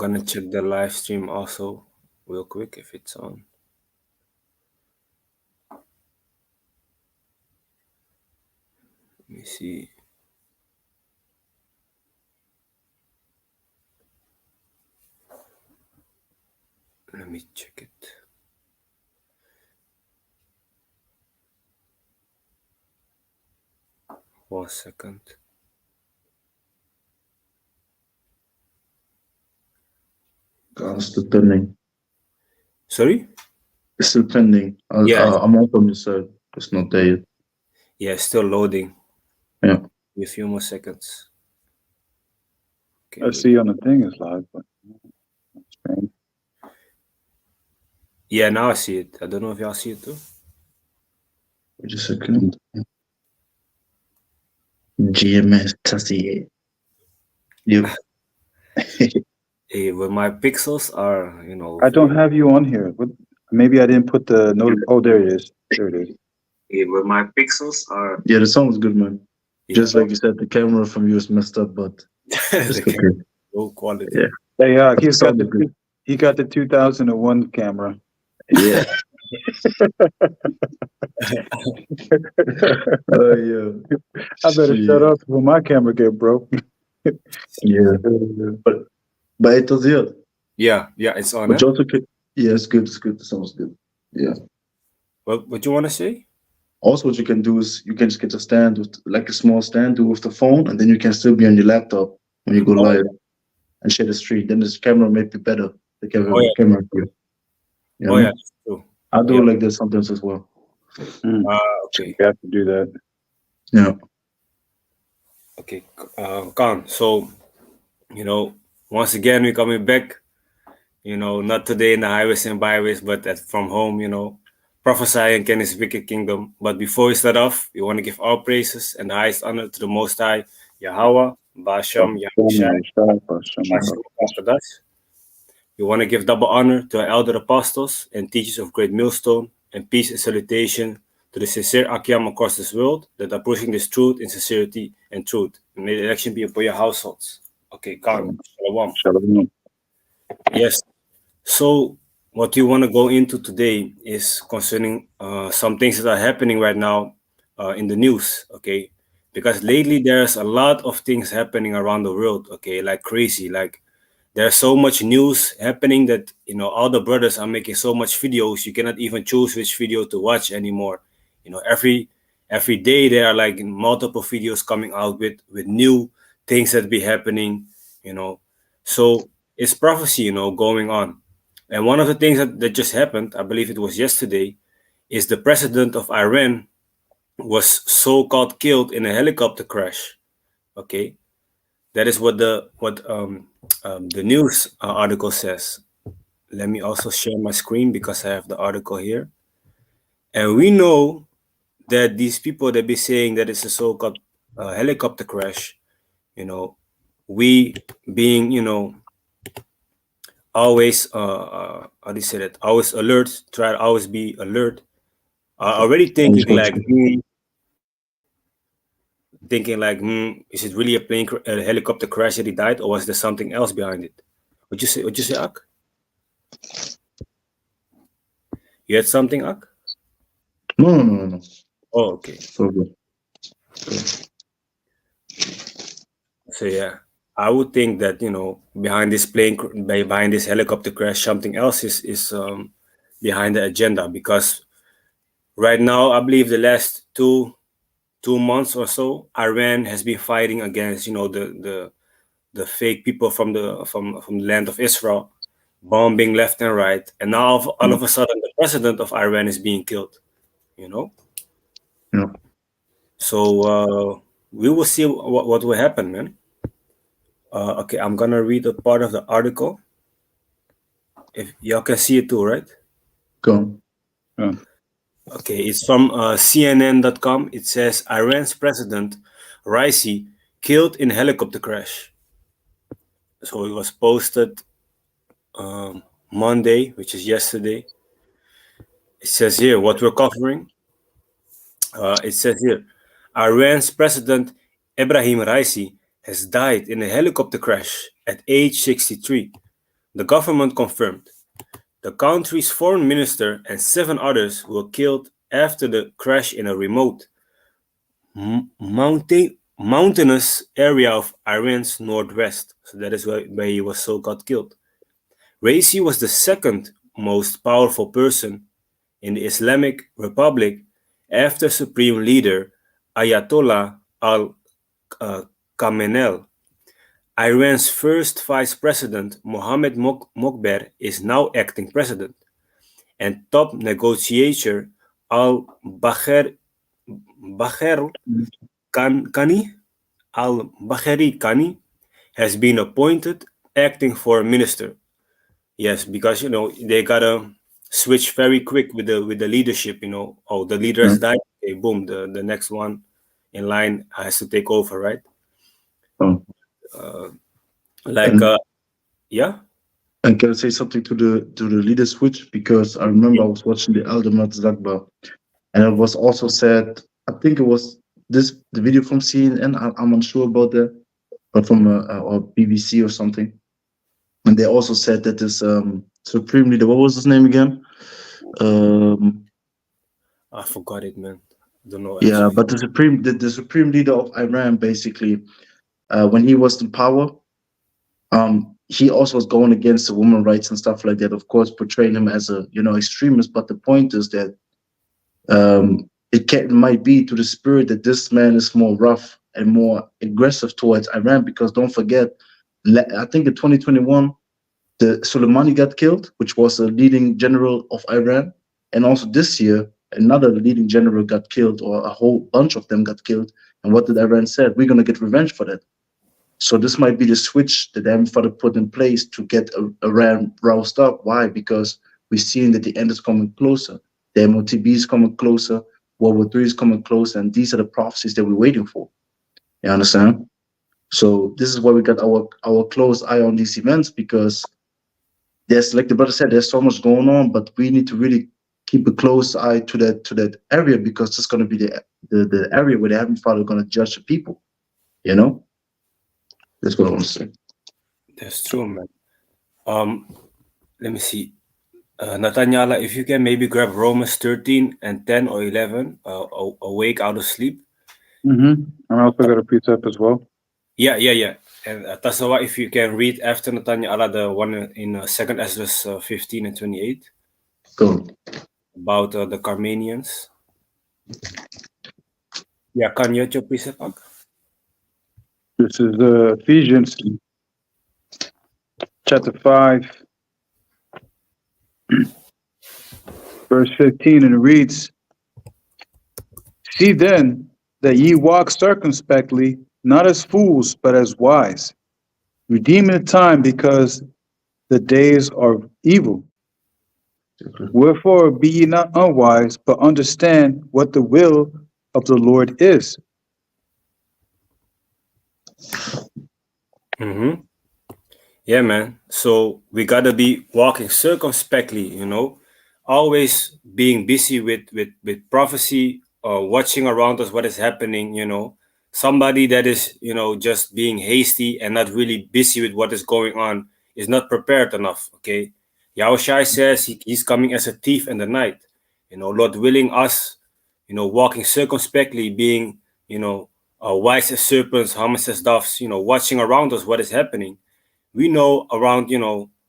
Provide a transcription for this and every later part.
gonna check the live stream also real quick if it's on. Let me see. Let me check it. One second. It's still pending. Sorry? It's still pending. Yeah. I'm on from your side. It's not there yet. Yeah, still loading. Yeah. A few more seconds. Okay. I see on the thing is live, but it's strange. Yeah, now I see it. I don't know if y'all see it too. Wait a second. GMS Tassie. You. Hey, well, my pixels are, I don't have you on here. What? Maybe I didn't put the note. Oh, there it is. There it is. Hey, well, my pixels are. Yeah, the song is good, man. Yeah. Just like you said, the camera from you is messed up, but it's okay. Low quality. Yeah. Hey, he got the 2001 camera. Yeah. Oh yeah. I better shut up when my camera get broke. Yeah. But it was here. Yeah, it's on. But you also can, yeah, it's good. It's good. The sounds good. Yeah. What you want to say? Also, what you can do is you can just get a stand with like a small stand with the phone, and then you can still be on your laptop when you go live and share the stream. Then this camera may be better. The camera. Yeah. Oh yeah, that's true. I do like this sometimes as well. Okay. You have to do that. Yeah. Okay, Khan. So, once again we're coming back. Not today in the highways and byways, but from home. Prophesying Kenny's wicked kingdom. But before we start off, we want to give all praises and the highest honor to the Most High, Yahweh, Basham, Yahushai. We want to give double honor to our elder apostles and teachers of Great Millstone, and peace and salutation to the sincere Akiam across this world that are pushing this truth in sincerity and truth. And may the election be upon your households. Okay, Khan. Shalom. Shalom. Yes. So what we want to go into today is concerning some things that are happening right now in the news, okay? Because lately there's a lot of things happening around the world, okay, like crazy. Like there's so much news happening that all the brothers are making so much videos you cannot even choose which video to watch anymore. Every day there are like multiple videos coming out with new things that be happening, so it's prophecy, going on. And one of the things that just happened, I believe it was yesterday, is the president of Iran was so-called killed in a helicopter crash. Okay, that is what the news article says. Let me also share my screen because I have the article here. And we know that these people that be saying that it's a so-called helicopter crash, we being always how do you say that? Always alert. Try to always be alert. Already thinking like, is it really a helicopter crash that he died, or was there something else behind it? What you say, Ak? You had something, Ak? No. Oh, okay. So good. So yeah, I would think that behind this helicopter crash, something else is behind the agenda, because right now I believe the last two months or so, Iran has been fighting against the fake people from the land of Israel, bombing left and right, and now all of a sudden the president of Iran is being killed. Yeah. So we will see what will happen, man. Okay, I'm gonna read a part of the article. If y'all can see it too, right? Go. Yeah. Okay, it's from CNN.com. It says Iran's president Raisi killed in helicopter crash. So it was posted Monday, which is yesterday. It says here what we're covering. It says here, Iran's president Ebrahim Raisi has died in a helicopter crash at age 63. The government confirmed the country's foreign minister and 7 others were killed after the crash in a remote mountainous area of Iran's northwest. So that is where he was so got killed. Raisi was the second most powerful person in the Islamic Republic after Supreme Leader Ayatollah al-Khamenei. Iran's first vice president, Mohammad Mokber, is now acting president, and top negotiator al-Bakher Kani al-Bakheri Kani has been appointed acting foreign minister. Yes, because they gotta switch very quick with the leadership. Oh, the leader Yeah. has died. Okay, boom, the next one in line has to take over, right? Oh. Like, And yeah. and can I say something to the leader switch? Because I remember I was watching the Aldermat Zagba, and it was also said. I think it was the video from CNN. I'm unsure about that, but from or BBC or something. And they also said that this supreme leader, what was his name again? Um, I forgot it, man. Don't know yeah, actually. but the supreme leader of Iran, basically, when he was in power, he also was going against the women rights and stuff like that. Of course, portraying him as a extremist. But the point is that it might be to the spirit that this man is more rough and more aggressive towards Iran. Because don't forget, I think in 2021, the Soleimani got killed, which was a leading general of Iran, and also this year another leading general got killed, or a whole bunch of them got killed. And what did Iran said? We're gonna get revenge for that. So this might be the switch that them father put in place to get Iran roused up. Why? Because we're seeing that the end is coming closer. The MOTB is coming closer. World War III is coming closer, and these are the prophecies that we're waiting for. You understand? So this is why we got our close eye on these events, because there's, like the brother said, there's so much going on, but we need to really keep a close eye to that area, because it's going to be the area where the Heavenly Father is going to judge the people. You know, that's what I want to say. That's true, man. Um, Let me see. Nathaniela, if you can maybe grab Romans 13 and 10 or 11, awake out of sleep. Mm-hmm. I'm also got a precept as well. Yeah, yeah, yeah. And Tasawa, if you can read after Nathaniela the one in 2nd Ezra 15 and 28 Go. about the Carmenians. Yeah, kan je het op precept pakken? This is Ephesians chapter 5, verse 15, and it reads, "See then that ye walk circumspectly, not as fools, but as wise, redeeming the time, because the days are evil. Wherefore be ye not unwise, but understand what the will of the Lord is." Mm-hmm. Yeah, man. So we gotta be walking circumspectly, always being busy with prophecy, watching around us what is happening. Somebody that is just being hasty and not really busy with what is going on is not prepared enough. Okay, Yahushua says he's coming as a thief in the night. Lord willing, us, walking circumspectly, being wise as serpents, harmless as doves. Watching around us what is happening. We know around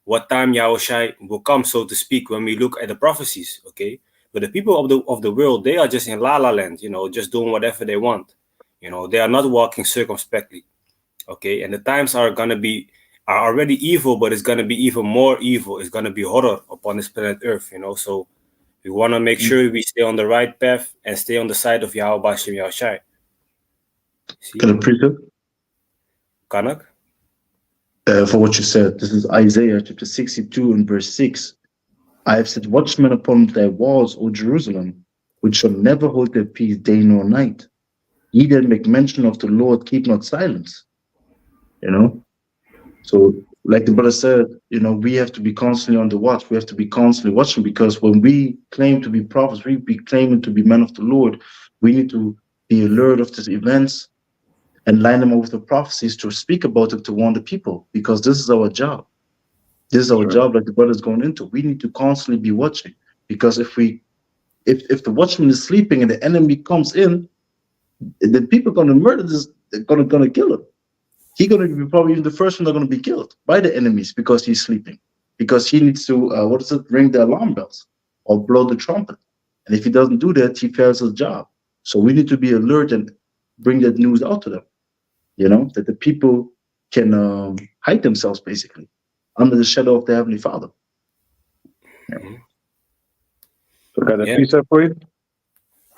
what time Yahushua will come, so to speak, when we look at the prophecies. Okay, but the people of the world, they are just in la la land, just doing whatever they want. They are not walking circumspectly. Okay, and the times are already evil, but it's gonna be even more evil. It's gonna be horror upon this planet Earth. So we want to make sure we stay on the right path and stay on the side of Yahweh Bashem Yahushua. See, Can I preach it? Kanak. For what you said, this is Isaiah chapter 62 and verse 6. I have set watchmen upon thy walls, O Jerusalem, which shall never hold their peace day nor night. Ye that make mention of the Lord, keep not silence. So, like the brother said, we have to be constantly on the watch. We have to be constantly watching, because when we claim to be prophets, we be claiming to be men of the Lord, we need to be alert of these events and line them up with the prophecies to speak about it, to warn the people, because this is our job. This is our Sure. job, like the brother's going into. We need to constantly be watching because if the watchman is sleeping and the enemy comes in, then people are gonna murder this. They're gonna kill him. He's gonna be probably even the first one that's gonna be killed by the enemies because he's sleeping. Because he needs to what is it? Ring the alarm bells or blow the trumpet. And if he doesn't do that, he fails his job. So we need to be alert and bring that news out to them. That the people can hide themselves basically under the shadow of the Heavenly Father. Yeah. Mhm. So I got a Yeah, precept for you.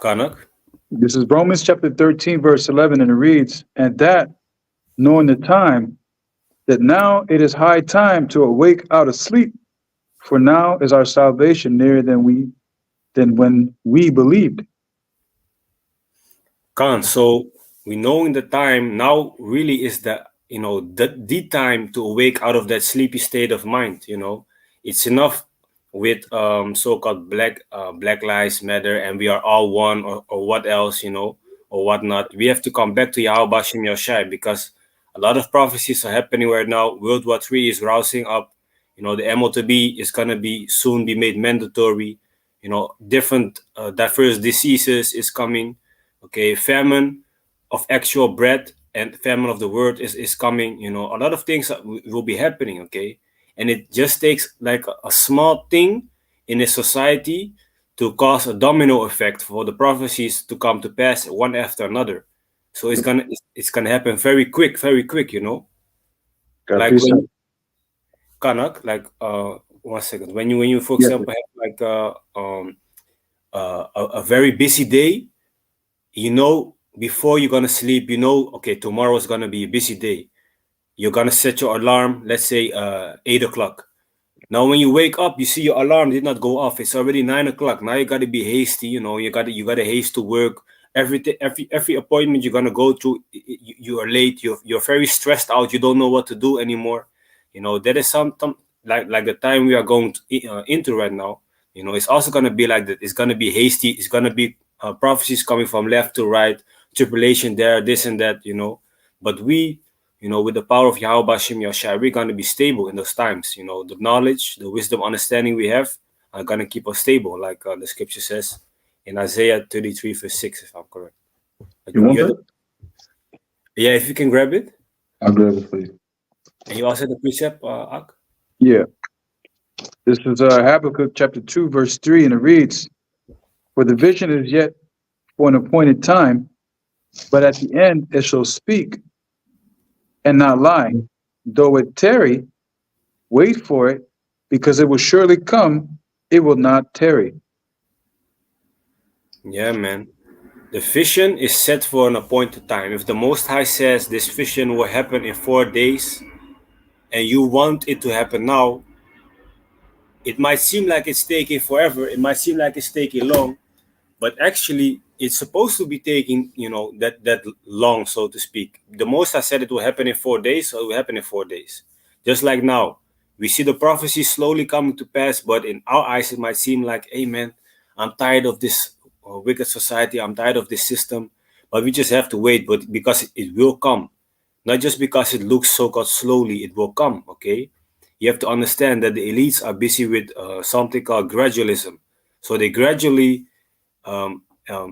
Kanak. This is Romans chapter 13, verse 11, and it reads, "And that, knowing the time, that now it is high time to awake out of sleep, for now is our salvation nearer than when we believed." Khan. So we know in the time now really is the time to awake out of that sleepy state of mind. It's enough with so-called Black Lives Matter and we are all one or what else or whatnot. We have to come back to Yahweh Bashim Yoshai because a lot of prophecies are happening right now. World War III is rousing up. The MOTB is gonna be soon be made mandatory. Different diverse diseases is coming. Okay, famine of actual bread and famine of the word is coming. A lot of things will be happening. Okay, and it just takes like a small thing in a society to cause a domino effect for the prophecies to come to pass one after another. So it's gonna happen very quick. Got a Like precept. when Kanak, like 1 second, when you for Yeah. example have like a very busy day, before you're gonna sleep, okay, tomorrow's gonna be a busy day. You're gonna set your alarm, let's say 8 o'clock. Now when you wake up, you see your alarm did not go off. It's already 9 o'clock. Now you gotta be hasty, you gotta haste to work. Every appointment you're gonna go to, you are late, you're very stressed out, you don't know what to do anymore. That is some like the time we are going into right now. It's also gonna be like that. It's gonna be hasty, it's gonna be prophecies coming from left to right, tribulation there, this and that. But we, with the power of Yahweh Bashim Yashai, we're going to be stable in those times. The knowledge, the wisdom, understanding we have are going to keep us stable, like the scripture says in Isaiah 33, verse 6, if I'm correct. You want that? Yeah, if you can grab it. I'll grab it for you. And you also the precept, Ak? Yeah. This is Habakkuk chapter 2, verse 3, and it reads, "For the vision is yet for an appointed time, but at the end it shall speak and not lie. Though it tarry, wait for it, because it will surely come, it will not tarry." Yeah, man. The vision is set for an appointed time. If the Most High says this vision will happen in 4 days, and you want it to happen now, it might seem like it's taking forever. It might seem like it's taking long, but actually it's supposed to be taking that long, so to speak. The most I said it will happen in 4 days, so it will happen in 4 days. Just like now, we see the prophecy slowly coming to pass, but in our eyes it might seem like, hey man, I'm tired of this wicked society, I'm tired of this system, but we just have to wait. But because it will come, not just because it looks so called slowly, it will come. Okay, you have to understand that the elites are busy with something called gradualism, so they gradually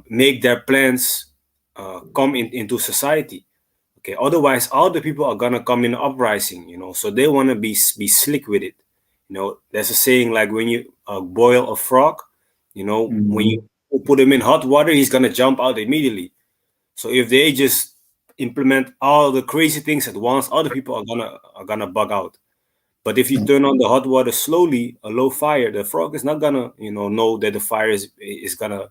make their plans come into society. Okay, otherwise all the people are gonna come in uprising. So they want to be slick with it. There's a saying like when you boil a frog, when you Mhm. put him in hot water, he's gonna jump out immediately. So if they just implement all the crazy things at once, other people are gonna bug out. But if you turn on the hot water slowly, a low fire, the frog is not gonna, know that the fire is gonna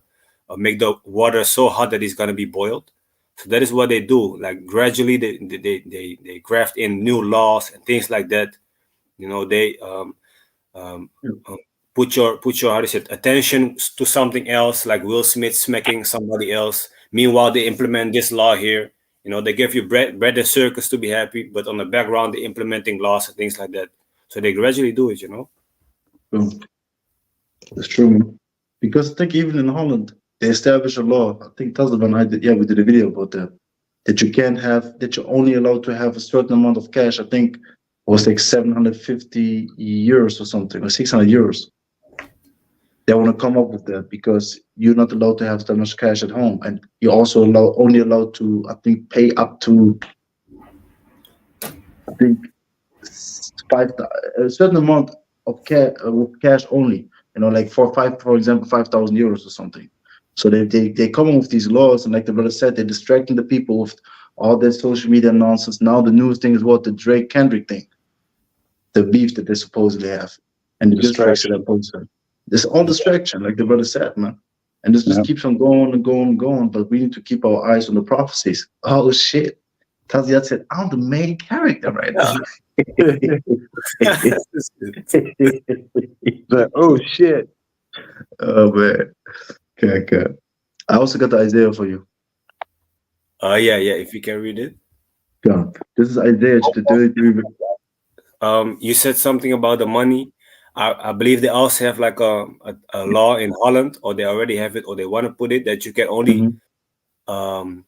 make the water so hot that it's gonna be boiled. So that is what they do. Like gradually, they graft in new laws and things like that. They um, um, put your how to say it, attention to something else, like Will Smith smacking somebody else. Meanwhile, they implement this law here. They give you bread and circus to be happy, but on the background, they're implementing laws and things like that. So they gradually do it. So that's true, man. Because I think even in Holland, they established a law. I think Taliban, yeah, we did a video about that. That you're only allowed to have a certain amount of cash. I think was like 750 euros or something, or 600 euros. They want to come up with that because you're not allowed to have that much cash at home, and you're also only allowed to, I think, pay up to, I think, five a certain amount of cash, with cash only. Like for example, 5,000 euros or something. So they come up with these laws, and like the brother said, they're distracting the people with all this social media nonsense. Now the newest thing is what the Drake Kendrick thing, the beef that they supposedly have, and the distraction that posts them. It's all distraction, like the brother said, man. And this just Yeah. keeps on going and going and going. But we need to keep our eyes on the prophecies. Oh shit. Taziat said, I'm the main character right now. Like, oh shit. Oh man. Okay, okay. I also got the Isaiah for you. Yeah, yeah. If you can read it. Yeah. This is Isaiah chapter 33. You said something about the money. I believe they also have like a law in Holland, or they already have it, or they want to put it that you can only, Mhm. um,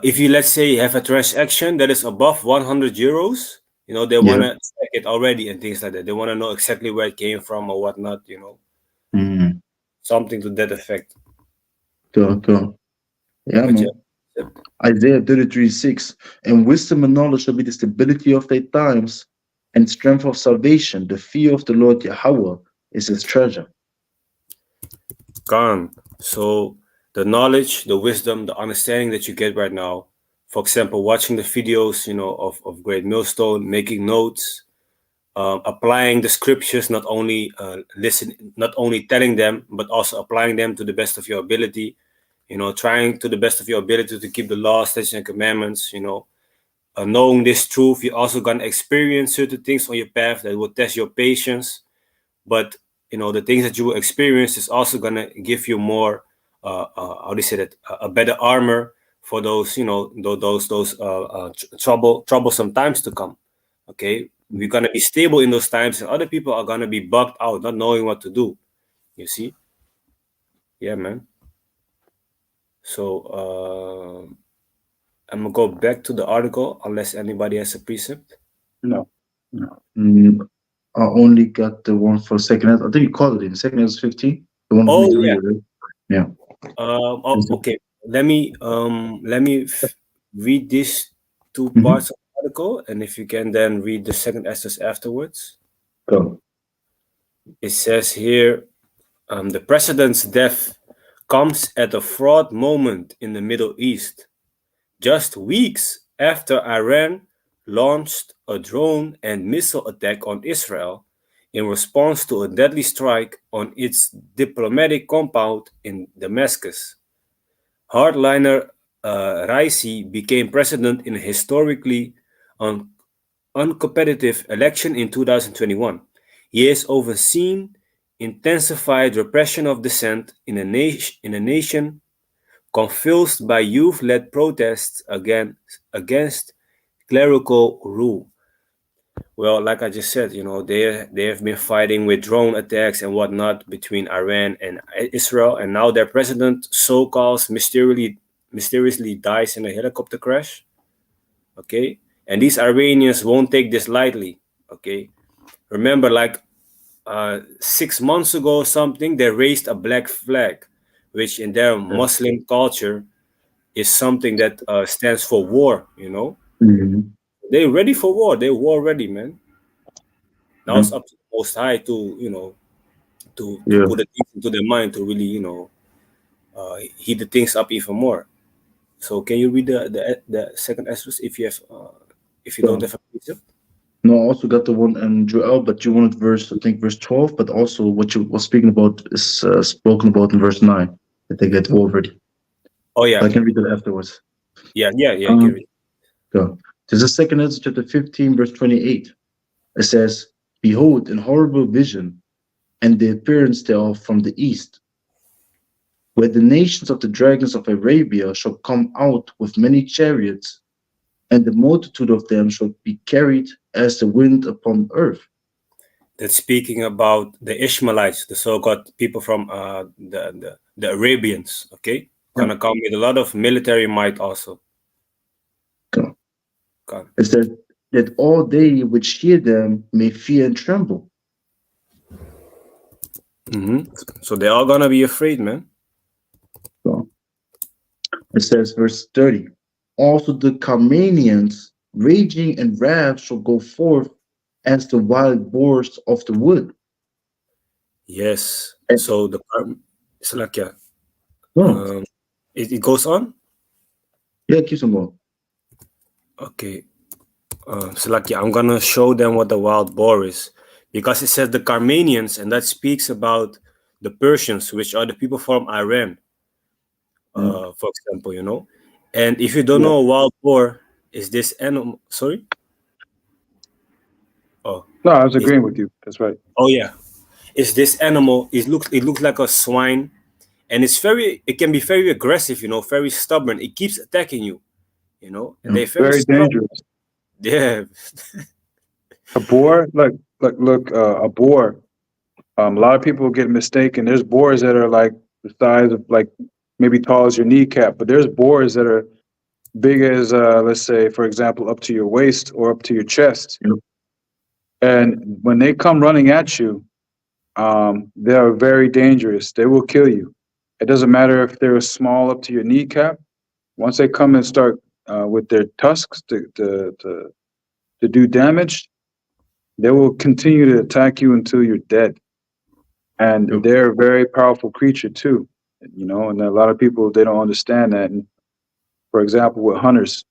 if you, let's say, have a transaction that is above 100 euros, they want Yeah. to track it already and things like that. They want to know exactly where it came from or whatnot, Mm. something to that effect. Go, go. Yeah, But yeah, man. Isaiah 33:6. And wisdom and knowledge shall be the stability of their times, and strength of salvation. The fear of the Lord Yahweh is his treasure. gone. So the knowledge, the wisdom, the understanding that you get right now, for example, watching the videos, of Great Millstone, making notes, applying the scriptures, not only not only telling them, but also applying them to the best of your ability. Trying to the best of your ability to keep the laws, statutes, and commandments. Knowing this truth, you're also gonna experience certain things on your path that will test your patience. But the things that you will experience is also gonna give you more, how do you say that, a better armor for those, those troublesome times to come. Okay, we're gonna be stable in those times, and other people are gonna be bugged out, not knowing what to do. You see? Yeah, man. So I'm gonna go back to the article unless anybody has a precept. No. No. Mm, I only got the one for second. I think you called it in. Second is 15. The one for me Oh to read yeah. it, right? Yeah. Oh, okay. Let me read these two Mm-hmm. parts of the article, and if you can then read the second essence afterwards. Go. It says here, the president's death comes at a fraught moment in the Middle East, just weeks after Iran launched a drone and missile attack on Israel in response to a deadly strike on its diplomatic compound in Damascus. Hardliner Raisi became president in a historically un- uncompetitive election in 2021. He has overseen intensified repression of dissent in a nation confused by youth-led protests against clerical rule. Well, like I just said, they have been fighting with drone attacks and whatnot between Iran and Israel, and now their president, so-called, mysteriously dies in a helicopter crash. Okay, and these Iranians won't take this lightly. Okay, remember, like 6 months ago or something, they raised a black flag, which in their Muslim culture is something that stands for war. Mm-hmm. They're ready for war. They're war ready, man. Now Yeah. it's up to the Most High to to Yeah. put the things into their mind to really heat the things up even more. So can you read the second Esdras if you don't So, have a precept? no, I also got the one in Joel, but you wanted verse, I think, verse 12, but also what you was speaking about is spoken about in verse 9, that they get over it. Oh But yeah, I can read it afterwards. yeah, yeah, yeah. You can Um, read. go. There's a second Ezra chapter 15, verse 28. It says, Behold, an horrible vision, and the appearance thereof from the east, where the nations of the dragons of Arabia shall come out with many chariots, and the multitude of them shall be carried as the wind upon earth. That's speaking about the Ishmaelites, the so-called people from the Arabians. Okay, Yeah. gonna come with a lot of military might also. So, Come. is there? that all they which hear them may fear and tremble. So they're all gonna be afraid, man. So it says, verse 30. Also the Carmanians, raging in wrath, shall go forth as the wild boars of the wood. Yes. And, So it's like yeah. no, Um, it goes on. yeah, keep some going. Okay. So like yeah, I'm gonna show them what the wild boar is, because it says the Carmanians, and that speaks about the Persians, which are the people from Iran, Yeah, for example, you know. And if you don't yeah, know, a wild boar is this animal. Sorry. Oh, No, I was is agreeing with you. That's right. oh yeah, is this animal? It looks like a swine, and it can be very aggressive, you know, very stubborn. It keeps attacking you, you know, and yeah, they're very Very strong. dangerous. Yeah. A boar, look, a boar. A lot of people get mistaken. There's boars that are like the size of like maybe tall as your kneecap, but there's boars that are big as let's say, for example, up to your waist or up to your chest. yeah, And when they come running at you, they are very dangerous. They will kill you. It doesn't matter if they're small up to your kneecap. Once they come and start with their tusks to do damage, they will continue to attack you until you're dead. yeah, And they're a very powerful creature too, you know. And a lot of people they don't understand that. And for example, with hunters,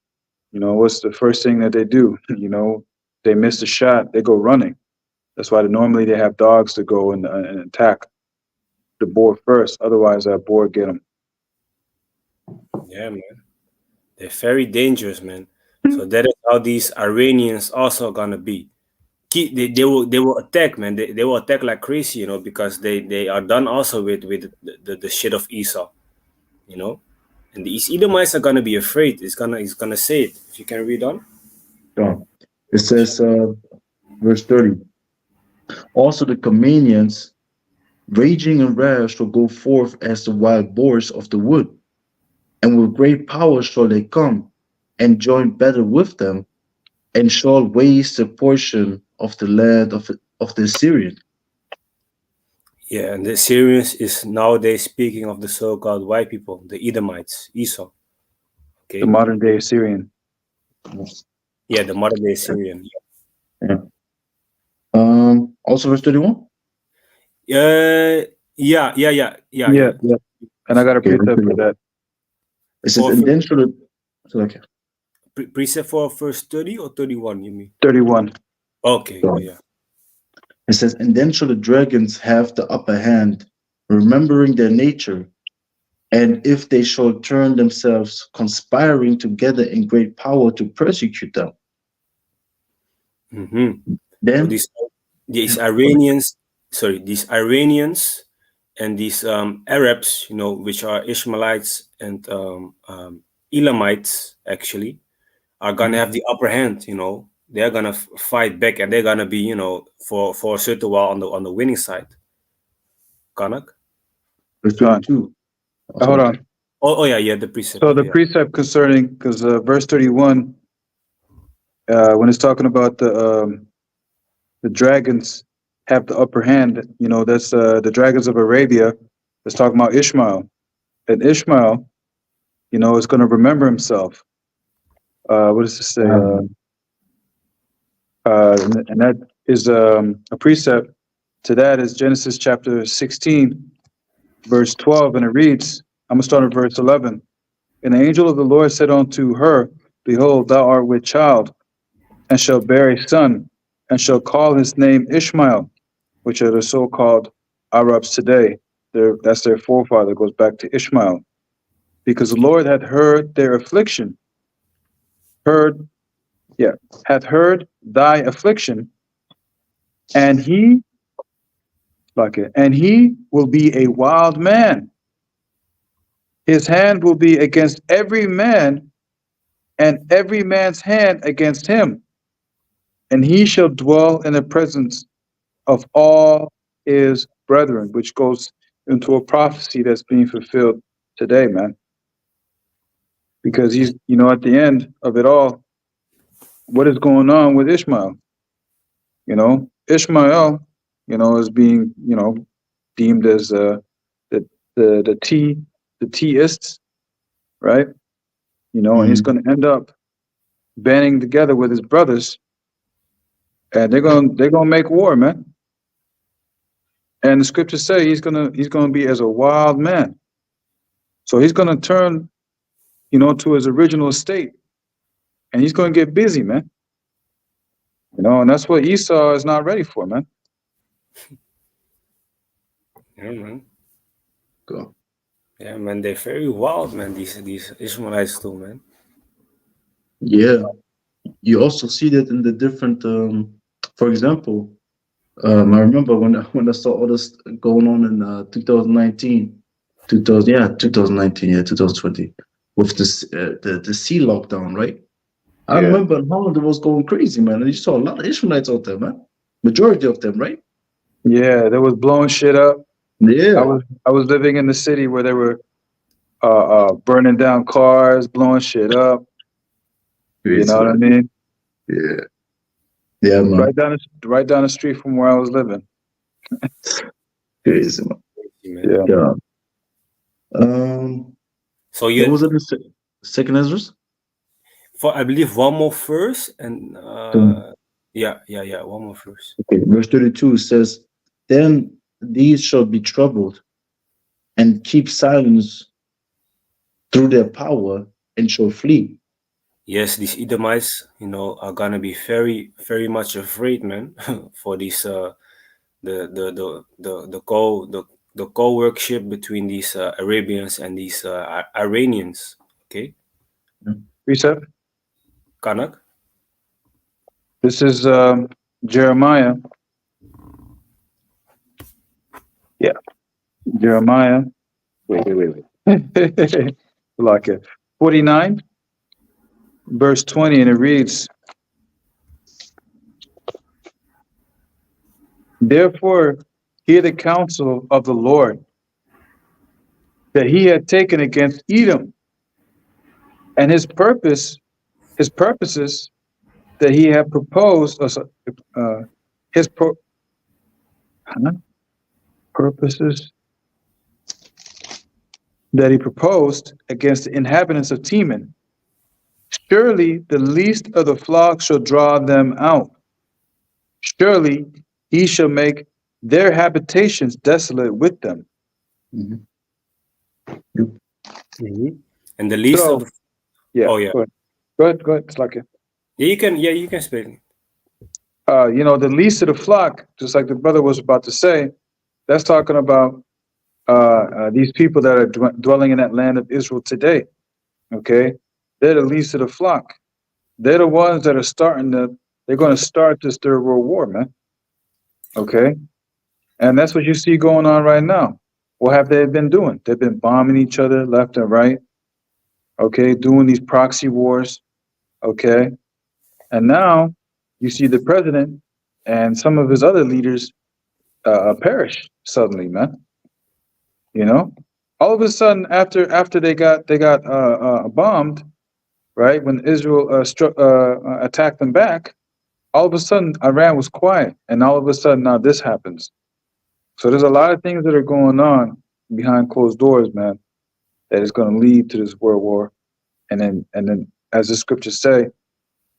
you know, what's the first thing that they do? You know, they miss a shot, they go running. That's why normally they have dogs to go and attack the boar first. Otherwise, that boar get them. Yeah, man. They're very dangerous, man. So that is how these Iranians also gonna be. They will attack, man. They will attack like crazy, you know, because they are done also with the shit of Esau, you know. And these Edomites are gonna be afraid. It's gonna say it. If you can read on. yeah. It says, verse 30. Also the Carmanians, raging in wrath, shall go forth as the wild boars of the wood, and with great power shall they come, and join battle with them, and shall waste the portion of the land of the Syrian. Yeah, and the Syrians is nowadays speaking of the so-called white people, the Edomites, Esau. The Okay. modern day Assyrian. Yeah, the modern day Syrian. Yeah. Also verse 31. Yeah, yeah. Yeah, yeah. And I got a Okay, verse precept for 31. that. It says, For and then shall the so, okay. precept for verse 30 or 31, you mean? 31. Okay, oh So yeah. it says, and then shall the dragons have the upper hand, remembering their nature, and if they shall turn themselves, conspiring together in great power to persecute them, hmm So then these Iranians, sorry, these Iranians and these Arabs, you know, which are Ishmaelites and Elamites, actually, are gonna have the upper hand. You know, they're gonna fight back, and they're gonna be, you know, for a certain while on the winning side. Kanak. verse Gone. 32. Also Hold okay. on. Oh yeah, yeah, the precept. So Yeah, the yeah. precept concerning, because verse 31, when it's talking about the dragons have the upper hand, you know, that's the dragons of Arabia. That's talking about Ishmael. And Ishmael, you know, is going to remember himself. What does it say? And that is a precept to that is Genesis chapter 16, verse 12. And it reads, I'm going to start at verse 11. And the angel of the Lord said unto her, Behold, thou art with child, and shall bear a son, and shall call his name Ishmael, which are the so-called Arabs today. That's their forefather, goes back to Ishmael. Because the Lord had heard their affliction, heard, yeah, hath heard thy affliction, and he, like it, and he will be a wild man. His hand will be against every man, and every man's hand against him. And he shall dwell in the presence of all his brethren, which goes into a prophecy that's being fulfilled today, man. Because he's, you know, at the end of it all, what is going on with Ishmael? Ishmael, is being, deemed as the the T the Teists, right? And he's Mm-hmm. going to end up banding together with his brothers, and they're gonna make war, man. And the scriptures say he's gonna be as a wild man. So he's gonna turn, to his original state, and he's gonna get busy, man. And that's what Esau is not ready for, man. Yeah, man. Go. Yeah, man. They're very wild, man. These Ishmaelites too, man. Yeah. You also see that in the different. For example, I remember when I saw all this going on in 2019, 2019, yeah, 2020, with this the sea lockdown, right? I Yeah, remember in Holland it was going crazy, man. And you saw a lot of Israelites out there, man. Majority of them, right? yeah, they was blowing shit up. I Yeah. was I was living in the city where they were burning down cars, blowing shit up. You know Crazy, what I man. mean? Yeah. Yeah, Right man. down right down the street from where I was living. Crazy, man. Crazy, man. Yeah. Yeah. Um, So what you was it? The second Ezra's? for I believe one more verse and yeah, one more verse. Okay, verse 32 says, then these shall be troubled and keep silence through their power and shall flee. Yes, these Edomites, are gonna be very, very much afraid, man, for these the co-workship between these Arabians and these Iranians. Okay, Precept. Kanak. This is Jeremiah. Yeah, Jeremiah. Wait. Like it. 49, verse 20, and it reads, therefore, hear the counsel of the Lord that he had taken against Edom, and his purposes that he had proposed, his huh? Purposes that he proposed against the inhabitants of Teman. Surely the least of the flock shall draw them out. Surely he shall make their habitations desolate with them. Mhm. Yep. And the least of So, the yeah, oh yeah, go ahead. It's like, you can speak. the least of the flock, just like the brother was about to say, that's talking about these people that are dwelling in that land of Israel today. Okay, they're the least of the flock. They're the ones that they're going to start this third world war, man. Okay, and that's what you see going on right now. What have they been doing? They've been bombing each other left and right. Okay, doing these proxy wars. Okay, and now you see the president and some of his other leaders perish suddenly, man. You know, all of a sudden after they got bombed, right? When Israel attacked them back, all of a sudden Iran was quiet, and all of a sudden now this happens. So there's a lot of things that are going on behind closed doors, man, that is going to lead to this world war. And then, as the scriptures say,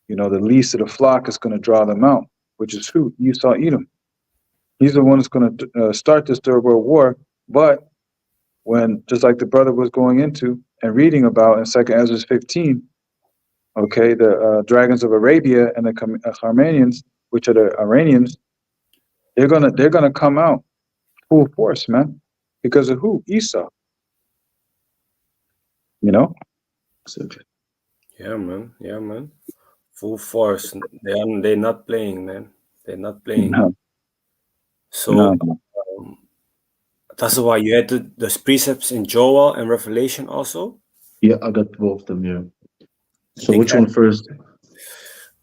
the least of the flock is going to draw them out, which is who? Esau, Edom. He's the one that's going to start this third world war. But when, just like the brother was going into and reading about in Second Ezra 15, okay, the dragons of Arabia and the Armenians, which are the Iranians, they're gonna come out full force, man, because of who? Esau. You know? Exactly. Yeah, man. Yeah, man. Full force. They're not playing, man. They're not playing. No, no. So that's why you had the precepts in Joel and Revelation also. Yeah, I got both of them here. I So think. which one first?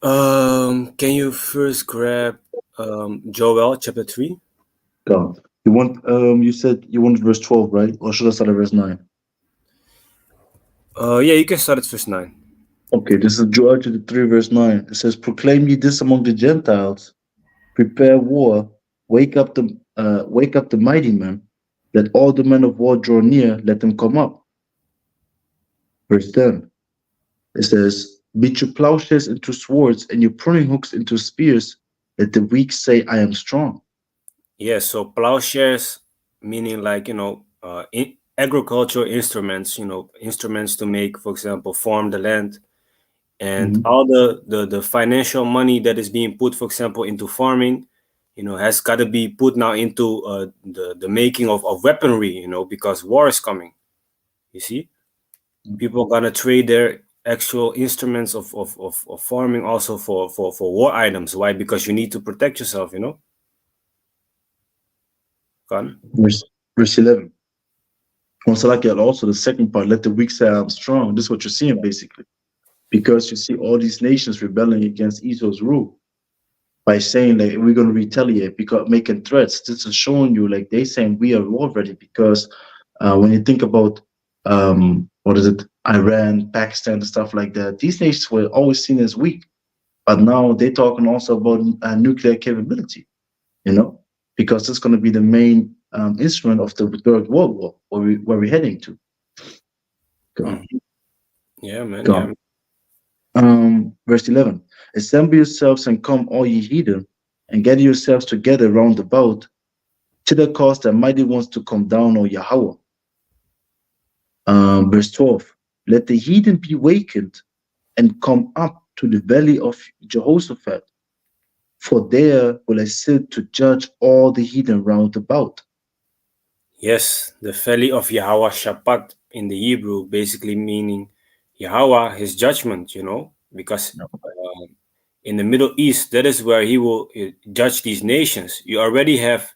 Can you first grab Joel chapter 3? Go. You said you wanted verse 12, right? Or should I start at verse 9? Yeah, you can start at verse 9. Okay, this is Joel chapter 3, verse 9. It says, Proclaim ye this among the Gentiles, prepare war, wake up the mighty men, let all the men of war draw near, let them come up. Verse 10. It says, Beat your plowshares into swords and your pruning hooks into spears, let the weak say, I am strong. Yes, so plowshares, meaning like, agricultural instruments, instruments to make, for example, farm the land, and Mhm. all the financial money that is being put, for example, into farming, has got to be put now into the making of weaponry, because war is coming. You see, people are gonna trade their actual instruments of farming also for war items. Why? Because you need to protect yourself. Kan? Verse, verse 11. Once I like it, also the second part, let the weak say, I am strong. This is what you're seeing basically. Because you see all these nations rebelling against Esau's rule by saying like we're going to retaliate because making threats. This is showing you like they saying we are war ready because when you think about what is it, Iran, Pakistan, and stuff like that, these nations were always seen as weak, but now they're talking also about nuclear capability. You know, because it's going to be the main instrument of the Third World War, where we're heading to. Go on, Mhm. Yeah, man. go Yeah. on. Verse 11. Assemble yourselves and come, all ye heathen, and gather yourselves together round about, to the cause the mighty ones to come down on Yahweh. Verse 12. Let the heathen be wakened and come up to the valley of Jehoshaphat, for there will I sit to judge all the heathen round about. Yes, the valley of Yahweh Shabbat in the Hebrew, basically meaning Yahweh, his judgment, because in the Middle East, that is where he will judge these nations. You already have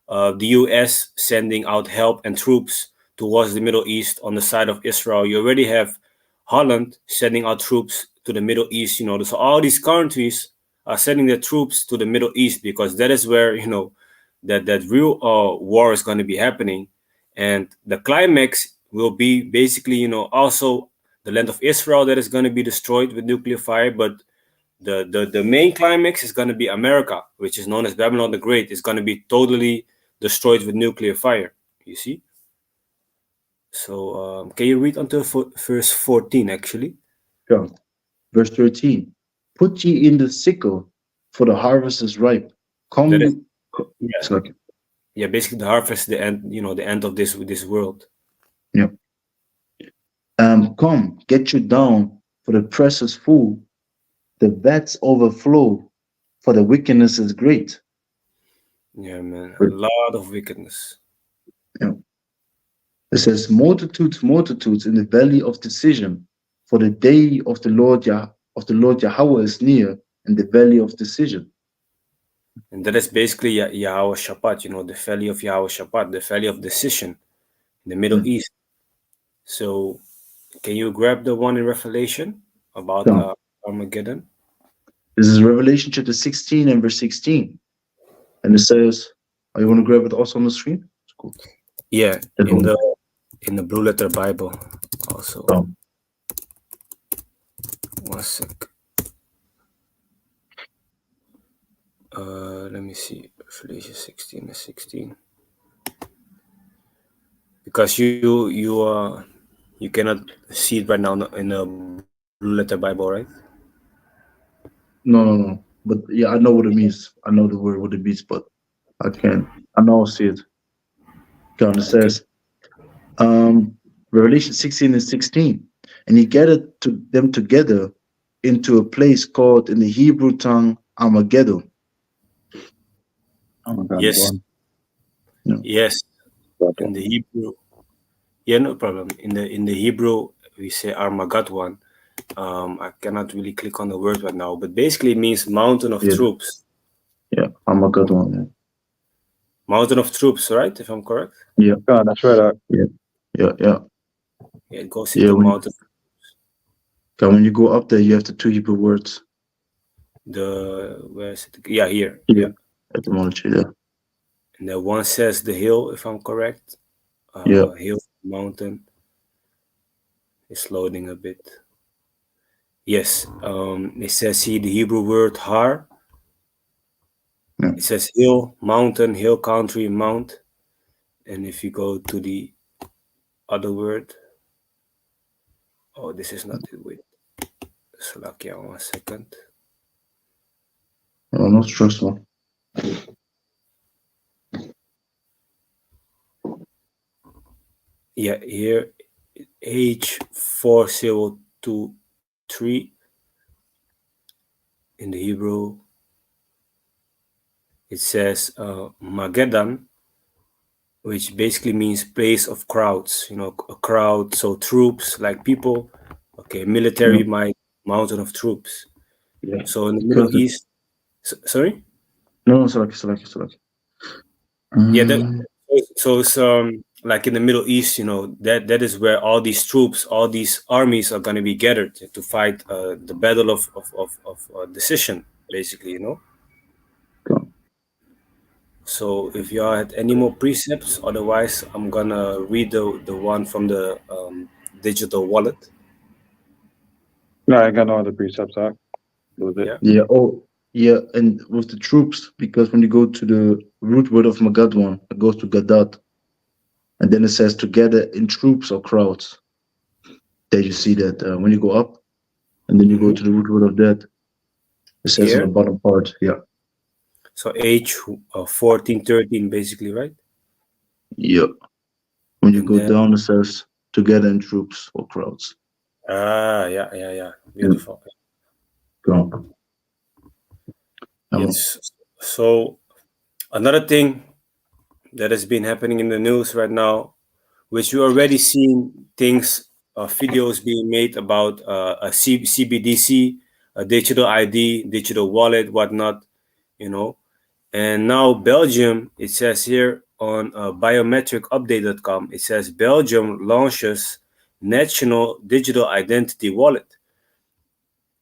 the U.S. sending out help and troops towards the Middle East on the side of Israel. You already have Holland sending out troops to the Middle East. So all these countries are sending their troops to the Middle East because that is where that real war is going to be happening, and the climax will be basically also the land of Israel that is going to be destroyed with nuclear fire, but the main climax is going to be America, which is known as Babylon the Great, is going to be totally destroyed with nuclear fire. You see? So can you read until verse 14 actually? Yeah. Verse 13. Put ye in the sickle, for the harvest is ripe. That is, Come, yeah, it's like, yeah. Basically, the harvest, the end, the end of this world. yeah. Come, get you down, for the press is full, the vats overflow, for the wickedness is great. Yeah, man, a But, lot of wickedness. yeah. It says, multitudes, multitudes in the valley of decision, for the day of the Lord Yahweh is near in the valley of decision. And that is basically Yahweh Shabbat, the valley of Yahweh Shabbat, the valley of decision in the Middle Mm. East. So, can you grab the one in Revelation about So, Armageddon? this is Revelation chapter 16 and verse 16. And it says, oh, you want to grab it also on the screen? It's cool. Yeah, That in one. the Blue Letter Bible also. So, One sec. Let me see. Revelation 16 and 16. Because you cannot see it right now in the Blue Letter Bible, right? no, no, no. But yeah, I know what it means. I know the word what it means, but I can't. I know I'll see it. God, it Okay. says, Revelation 16 and 16. And he gathered them together into a place called in the Hebrew tongue Armageddon. Oh my God, Yes, one. No. yes. In the Hebrew, yeah, no problem. In the Hebrew, we say Armageddon. I cannot really click on the word right now, but basically it means mountain of Yeah, troops. yeah, Armageddon. Mountain of troops, right? If I'm correct. Yeah, God, that's right. yeah, yeah, yeah, Yeah, it goes yeah. into mountain. God, when you go up there, you have the two Hebrew words. The where is it? Yeah, here. Yeah, Yeah, etymology. Yeah, and the one says the hill, if I'm correct. yeah. Hill mountain is loading a bit. Yes. It says here the Hebrew word har. Yeah. It says hill, mountain, hill country, mount. And if you go to the other word, oh, this is not it. Wait, Slovakia. 1 second. Oh, not stressful. Yeah, here H4023 in the Hebrew. It says Magedan, which basically means place of crowds. A crowd, so troops, like people. Okay, Yeah. military might, mountain of troops. Yeah. So in the Middle Because it, East, sorry. no, it's like. Yeah, Um, so it's like in the Middle East, that is where all these troops, all these armies are going to be gathered to fight the battle of decision, basically. go. So if you had any more precepts, otherwise I'm gonna read the one from the digital wallet. No, I got no other precepts. That was it. Yeah. Yeah. Oh, yeah. And with the troops, because when you go to the root word of Magadwan, it goes to Gadat, and then it says together in troops or crowds. There you see that when you go up, and then you go Hmm. to the root word of that, it says on the Here. bottom part. Yeah. So age 14, 13, basically, right? Yeah. When you And go then down, it says together in troops or crowds. yeah, yeah, yeah, Yeah. beautiful. Go. Um, Yes. So another thing that has been happening in the news right now, which you already seen things, videos being made about CBDC, a digital ID, digital wallet, whatnot, you know. And now Belgium, it says here on biometricupdate.com, it says Belgium launches national digital identity wallet.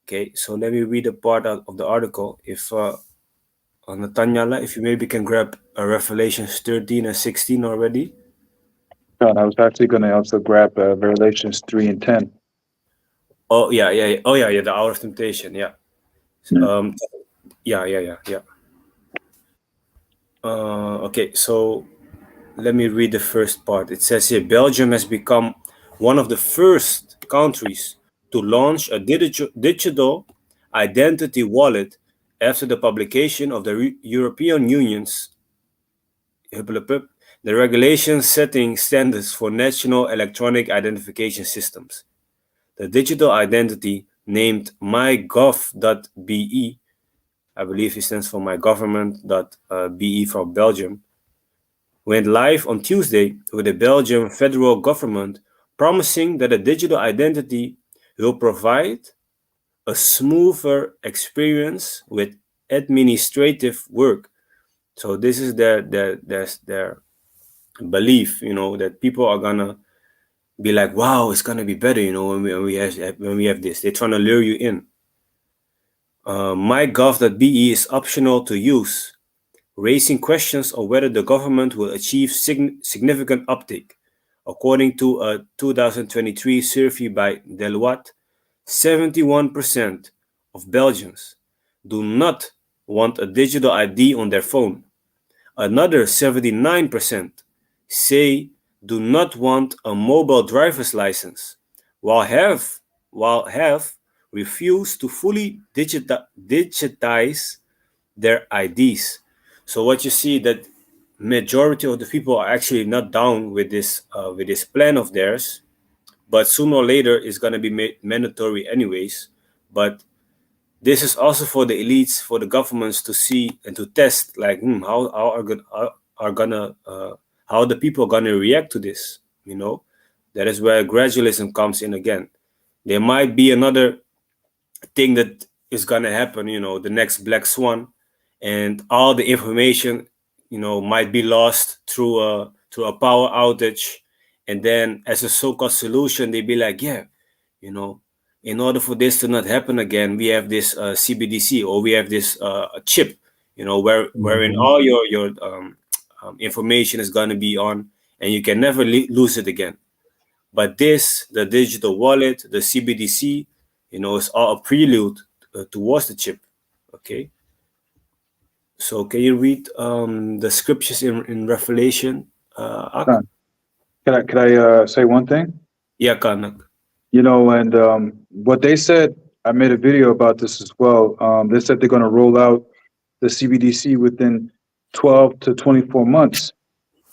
Okay, so let me read a part out of the article. If Nathaniela, if you maybe can grab Revelations 13 and 16 already. God, I was actually going to also grab Revelations 3 and 10. Oh yeah, yeah, yeah. Oh yeah, yeah. The hour of temptation. Yeah. yeah. Um. Yeah, yeah, yeah, yeah. Okay. So let me read the first part. It says here Belgium has become one of the first countries to launch a digital identity wallet after the publication of the European Union's the regulations setting standards for national electronic identification systems. The digital identity, named mygov.be, I believe it stands for mygovernment.be from Belgium, went live on Tuesday with the Belgian federal government promising that a digital identity will provide a smoother experience with administrative work. So this is their belief, that people are gonna be like, wow, it's gonna be better, when we have this. They're trying to lure you in. MyGov.be is optional to use, raising questions on whether the government will achieve significant uptake. According to a 2023 survey by Deloitte, 71% of Belgians do not want a digital ID on their phone. Another 79% say do not want a mobile driver's license, while half refuse to fully digitize their IDs. So what you see that majority of the people are actually not down with this plan of theirs, but sooner or later it's gonna be mandatory anyways. But this is also for the elites, for the governments to see and to test, like are gonna how the people are gonna react to this. That is where gradualism comes in again. There might be another thing that is gonna happen, the next black swan, and all the information, might be lost through a power outage, and then as a so-called solution, they be like, yeah, you know, in order for this to not happen again, we have this CBDC, or we have this chip, wherein Mhm. all your information is gonna be on, and you can never lose it again. But this, the digital wallet, the CBDC, It's all a prelude towards the chip. Okay. So can you read the scriptures in Revelation, Ak? Done. Can I say one thing? Yeah, Kanak. And what they said, I made a video about this as well. They said they're going to roll out the CBDC within 12 to 24 months.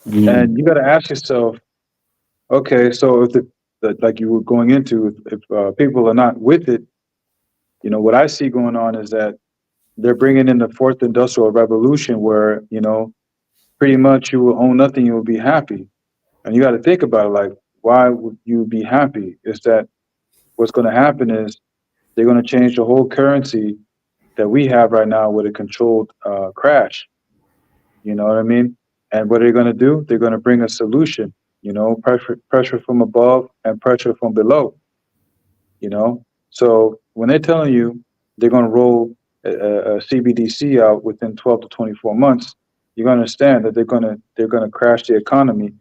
And Mm. you got to ask yourself, okay, so if like you were going into, if people are not with it, what I see going on is that they're bringing in the fourth industrial revolution where, pretty much you will own nothing, you will be happy. And you got to think about it like, why would you be happy? Is that what's going to happen is they're going to change the whole currency that we have right now with a controlled crash. You know what I mean? And what are they going to do? They're going to bring a solution. Pressure from above and pressure from below. So when they're telling you they're going to roll a CBDC out within 12 to 24 months, you understand that they're going to crash the economy.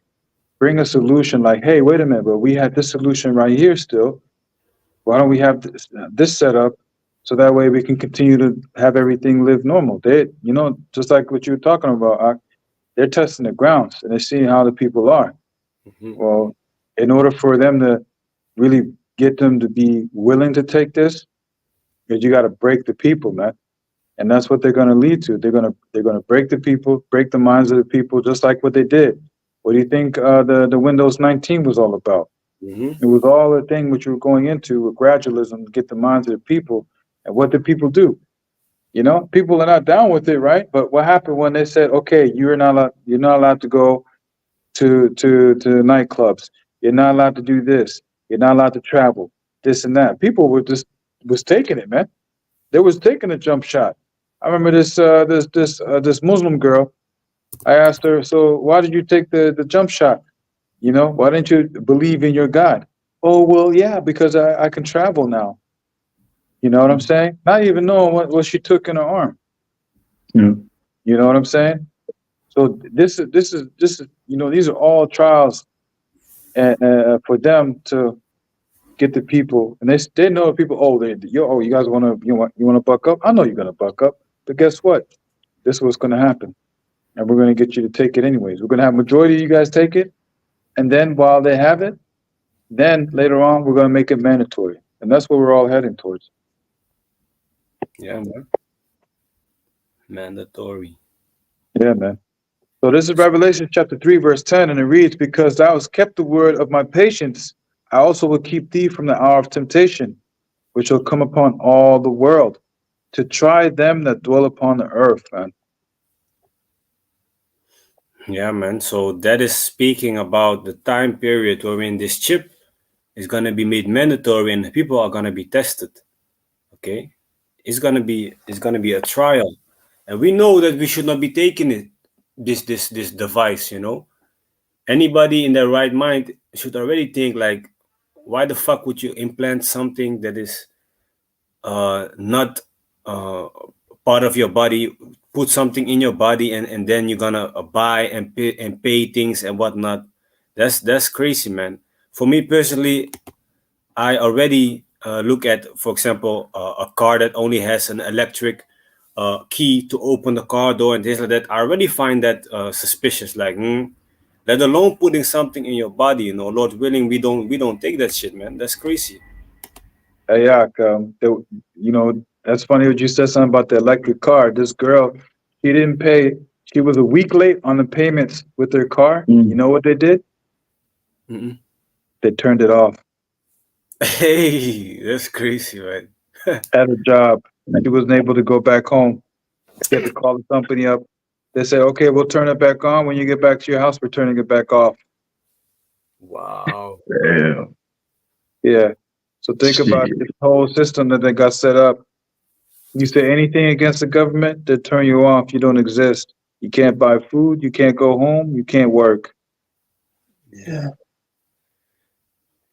Bring a solution like, hey, wait a minute, but we had this solution right here still. Why don't we have this set up so that way we can continue to have everything live normal? Just like what you were talking about, they're testing the grounds and they're seeing how the people are. Hmm. Well, in order for them to really get them to be willing to take this, is you got to break the people, man. And that's what they're going to lead to. They're going to break the people, break the minds of the people, just like what they did. What do you think the Windows 19 was all about? Hmm. It was all a thing which you were going into with gradualism to get the minds of the people. And what did people do? People are not down with it, right? But what happened when they said, okay, you're not allowed to go to nightclubs. You're not allowed to do this. You're not allowed to travel. This and that. People were just was taking it, man. They was taking a jump shot. I remember this Muslim girl. I asked her, so why did you take the jump shot? Why didn't you believe in your God? Oh, well, yeah, because I can travel now. You know what I'm saying? Not even knowing what she took in her arm. Yeah. You know what I'm saying? So this is these are all trials for them to get the people, and they know people. Oh, you guys want to buck up? I know you're gonna buck up, but guess what? This is what's gonna happen, and we're gonna get you to take it anyways. We're gonna have majority of you guys take it, and then while they have it, then later on we're gonna make it mandatory, and that's what we're all heading towards. Yeah, man. Mandatory. Yeah, man. So this is Revelation chapter 3, verse 10, and it reads, because thou hast kept the word of my patience, I also will keep thee from the hour of temptation, which will come upon all the world, to try them that dwell upon the earth, man. Yeah, man. So that is speaking about the time period wherein this chip is gonna be made mandatory and people are gonna be tested. Okay, it's gonna be a trial, and we know that we should not be taking it. This device. Anybody in their right mind should already think like, why the fuck would you implant something that is not uh, part of your body, put something in your body, and then you're gonna buy and pay things and whatnot. That's crazy, man. For me personally, I already look at, for example, a car that only has an electric key to open the car door and things like that. I already find that suspicious. Like, let alone putting something in your body. Lord willing, we don't take that shit, man. That's crazy. Hey, Yak, that's funny what you said something about the electric car. This girl, she didn't pay. She was a week late on the payments with her car. You Mm. know what they did? Mm-mm. They turned it off Hey, that's crazy, right? at her job. She wasn't able to go back home. She had to call the company up. They said, okay, we'll turn it back on. When you get back to your house, we're turning it back off. Wow. Yeah. Yeah. So think about Shit. this whole system that they got set up. You say anything against the government, they turn you off. You don't exist. You can't buy food. You can't go home. You can't work. Yeah. Yeah.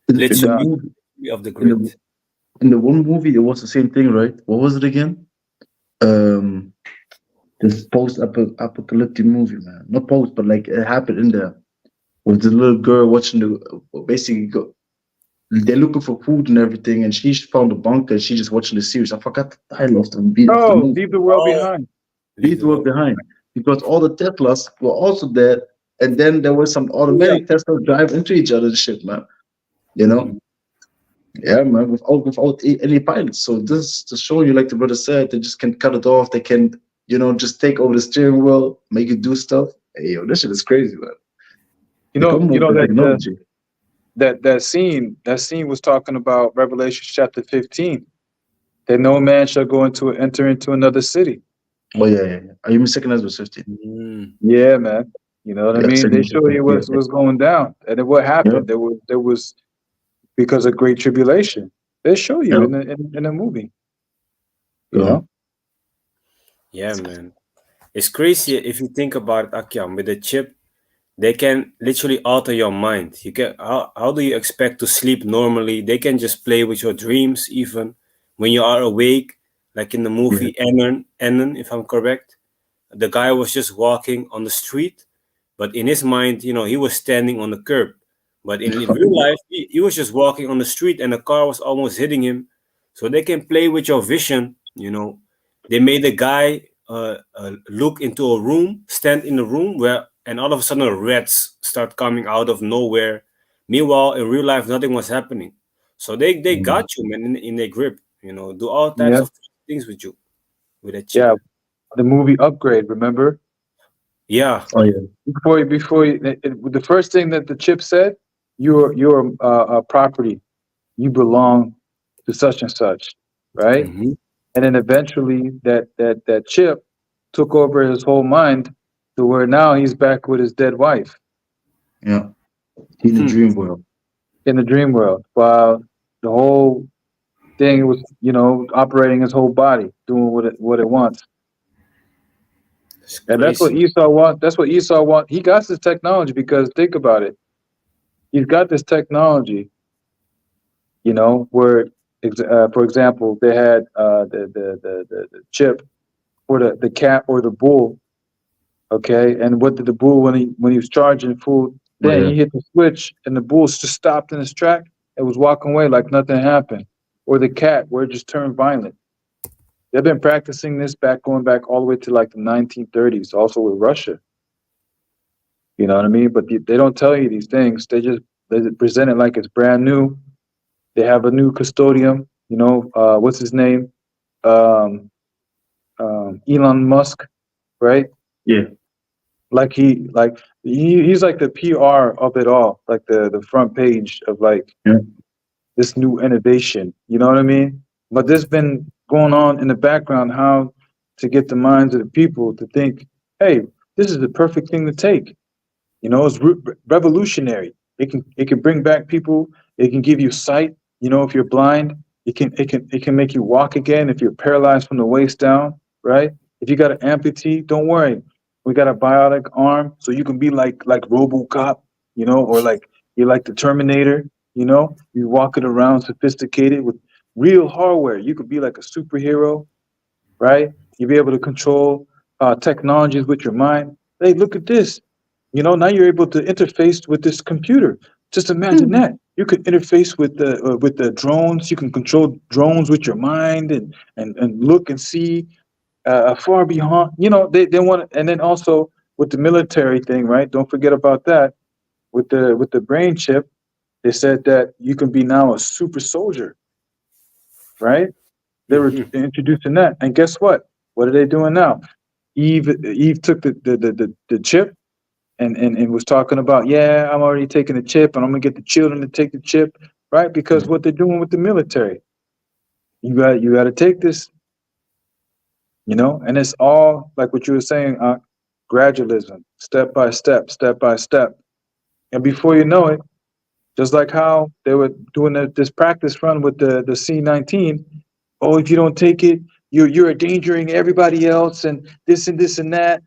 In, You're in the done. movie, Of the in the grid. in the one movie, it was the same thing, right? What was it again? Um, this post-apocalyptic movie, man. Not post, but like it happened in there with the little girl watching the basically go. they're looking for food and everything, and she found a bunker. And she just watching the series. I forgot the title of the Oh, movie. leave the world Oh, behind. leave Leave the the world world. behind, because all the Teslas were also dead, and then there was some Yeah. automatic Teslas drive into each other and shit, man. You Mhm. know, yeah, man, any pilots. So this to show you, like the brother said, they just can cut it off. They can, just take over the steering wheel, make it do stuff. Hey, yo, this shit is crazy, man. You They know, come you with know the that technology. that scene was talking about Revelation chapter 15. That no man shall enter into another city. Oh yeah, yeah, yeah. Are you mistaken as was 15? Mm. Yeah, man. You know what I Yeah, mean? They second, show you yeah, what's going down, and then what yeah, happened. There was because of great tribulation. They show you yeah, in the movie. You yeah, know? Yeah, man. It's crazy if you think about it, Akyam, with the chip. They can literally alter your mind. You can how do you expect to sleep normally? They can just play with your dreams even when you are awake, like in the yeah. movie Ennen, if I'm correct. The guy was just walking on the street, but in his mind, he was standing on the curb. But in real life, he was just walking on the street and the car was almost hitting him. So they can play with your vision. They made a guy look into a room, stand in a room where, and all of a sudden, rats start coming out of nowhere. Meanwhile, in real life, nothing was happening. So they Mm. got you, man, in their grip. Do all types Yeah. of things with you with a chip. Yeah. The movie Upgrade, remember? Yeah. Oh yeah, The first thing that the chip said, you're a property. You belong to such and such, right? Hmm. And then eventually that chip took over his whole mind to where now he's back with his dead wife yeah. In the dream world. in the dream world while the whole thing was, operating his whole body, doing what it wants. It's And that's what crazy. Esau wants. That's what Esau wants. He got this technology because think about it. He's got this technology, where, for example, they had the chip for the cat or the bull. Okay, and what did the bull when he was charging full Oh thing? yeah, He hit the switch, and the bull just stopped in his track and was walking away like nothing happened. Or the cat, where it just turned violent. They've been practicing this going back all the way to like the 1930s, also with Russia. You know what I mean? But they don't tell you these things. They present it like it's brand new. They have a new custodian. What's his name? Um, Elon Musk, right? yeah, He's like the PR of it all, like the front page of like yeah. this new innovation. You know what I mean? But there's been going on in the background how to get the minds of the people to think, hey, this is the perfect thing to take. It's revolutionary. It can bring back people. It can give you sight. If you're blind, it can make you walk again. If you're paralyzed from the waist down, right? If you got an amputee, don't worry. We got a biotic arm, so you can be like RoboCop, or like you're like the Terminator. You walking around sophisticated with real hardware. You could be like a superhero, right? You'll be able to control technologies with your mind. Hey, look at this. Now you're able to interface with this computer. Just imagine Hmm. that. You could interface with the drones. You can control drones with your mind and look and see far beyond. They want, and then also with the military thing, right? Don't forget about that. With the brain chip, they said that you can be now a super soldier, right? They were Hmm. introducing that, and guess what? What are they doing now? Eve took the chip and was talking about, yeah, I'm already taking the chip, and I'm gonna get the children to take the chip, right? Because what they're doing with the military, you got to take this, and it's all like what you were saying, gradualism, step by step, and before you know it, just like how they were doing this practice run with the C-19. Oh, if you don't take it, you're endangering everybody else, and this and that.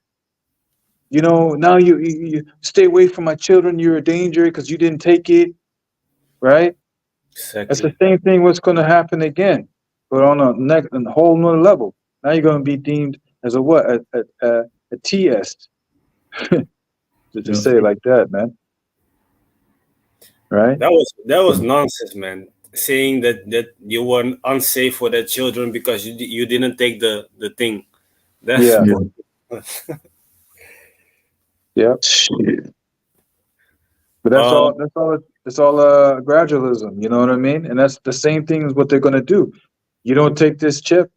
Now you stay away from my children. You're a danger because you didn't take it, right? That's the Exactly. same thing. What's going to happen again, but on a whole nother level. Now you're going to be deemed as a what? A TS, to Yeah. say it like that, man. right? That was nonsense, man. Saying that you were unsafe for their children because you didn't take the thing. That's Yeah, Yeah. bull- yeah. Shit. But that's um all. That's all. It's all gradualism. You know what I mean? And that's the same thing as what they're gonna do. You don't take this chip,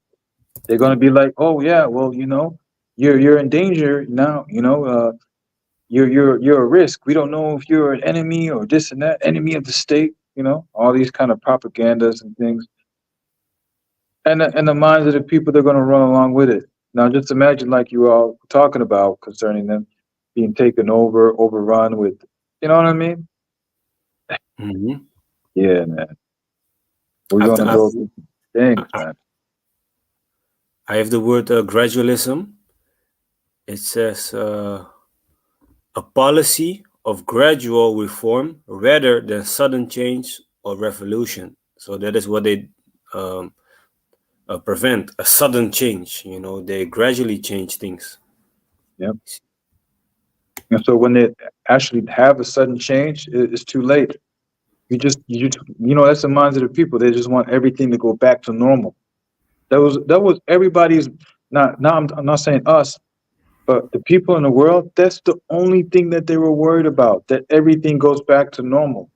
they're gonna be like, oh yeah, well, you're in danger now. You're a risk. We don't know if you're an enemy or this and that, enemy of the state. All these kind of propagandas and things, and the minds of the people they're gonna run along with it. Now, just imagine, like you all talking about concerning them being taken over, overrun with. You know what I mean? mhm. Yeah, man. We're After gonna go through some things, man. I have the word gradualism. It says a policy of gradual reform rather than sudden change or revolution. So that is what they um, prevent a sudden change. They gradually change things. Yep. And so when they actually have a sudden change, it's too late. That's the minds of the people. They just want everything to go back to normal. That was everybody's. Not now. I'm not saying us, but the people in the world. That's the only thing that they were worried about. That everything goes back to normal.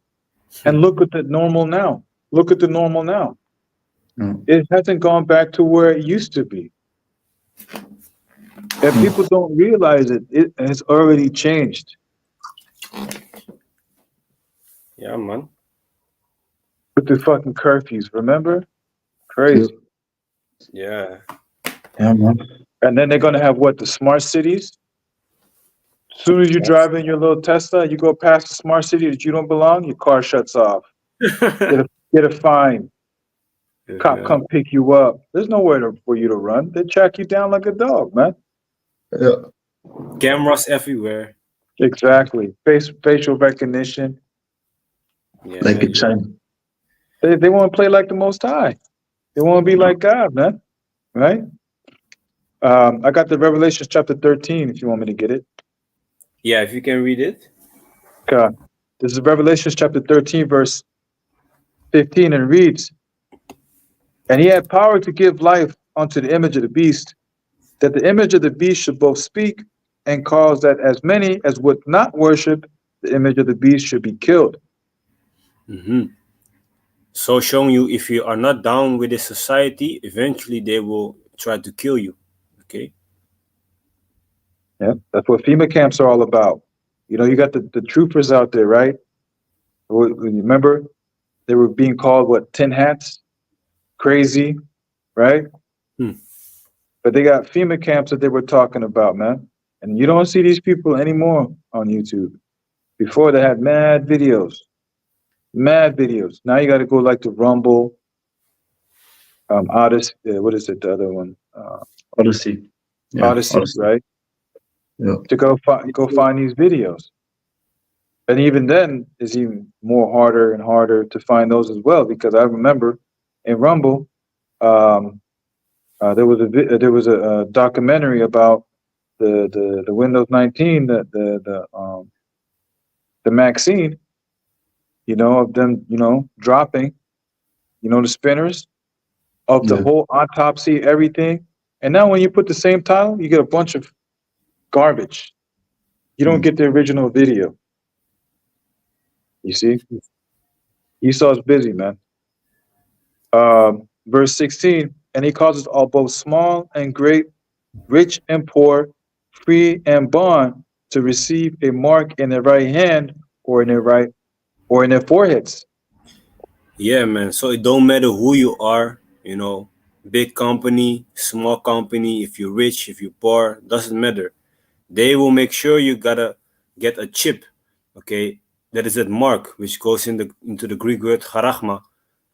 And look at the normal now. Look at the normal now. Yeah. It hasn't gone back to where it used to be. If people don't realize it, it has already changed. Yeah, man. With the fucking curfews, remember? Yep. Crazy. Yeah. Yeah, man. And then they're gonna have what? The smart cities. As soon as you That's drive in your little Tesla, you go past the smart city that you don't belong, your car shuts off. Get a fine. Cop yeah. come pick you up. There's nowhere for you to run. They track you down like a dog, man. Yeah. Cameras everywhere. Exactly. Facial recognition. Yeah, Like in yeah. China. They want to play like the Most High. They want to be like God, man. Right? I got the Revelations chapter 13. If you want me to get it. Yeah, if you can read it. God. This is Revelations chapter 13, verse 15, and it reads, "And he had power to give life unto the image of the beast, that the image of the beast should both speak and cause that as many as would not worship the image of the beast should be killed." Hmm. So showing you if you are not down with this society, eventually they will try to kill you. Okay. Yeah, that's what FEMA camps are all about. You got the troopers out there, right? Remember, they were being called what, tin hats? Crazy, right? Hmm. But they got FEMA camps that they were talking about, man. And you don't see these people anymore on YouTube. Before they had mad videos, mad videos. Now you got to go like to Rumble, Odyssey. What is it? The other one, Odyssey. Yeah, Odyssey, Odyssey. right? Yeah. To go find these videos. And even then, it's even more harder and harder to find those as well. Because I remember in Rumble, um, there was a documentary about the Windows 19, the Maxine, of them, dropping, the spinners of the Yeah. whole autopsy, everything. And now when you put the same title, you get a bunch of garbage. You don't Mm. get the original video. You see, Esau's busy, man. Verse 16, and he causes all both small and great, rich and poor, free and bond to receive a mark in their right hand or in their foreheads. Yeah, man. So it don't matter who you are, big company, small company, if you're rich, if you're poor, doesn't matter. They will make sure you gotta get a chip, okay? That is that mark, which goes into the Greek word charachma,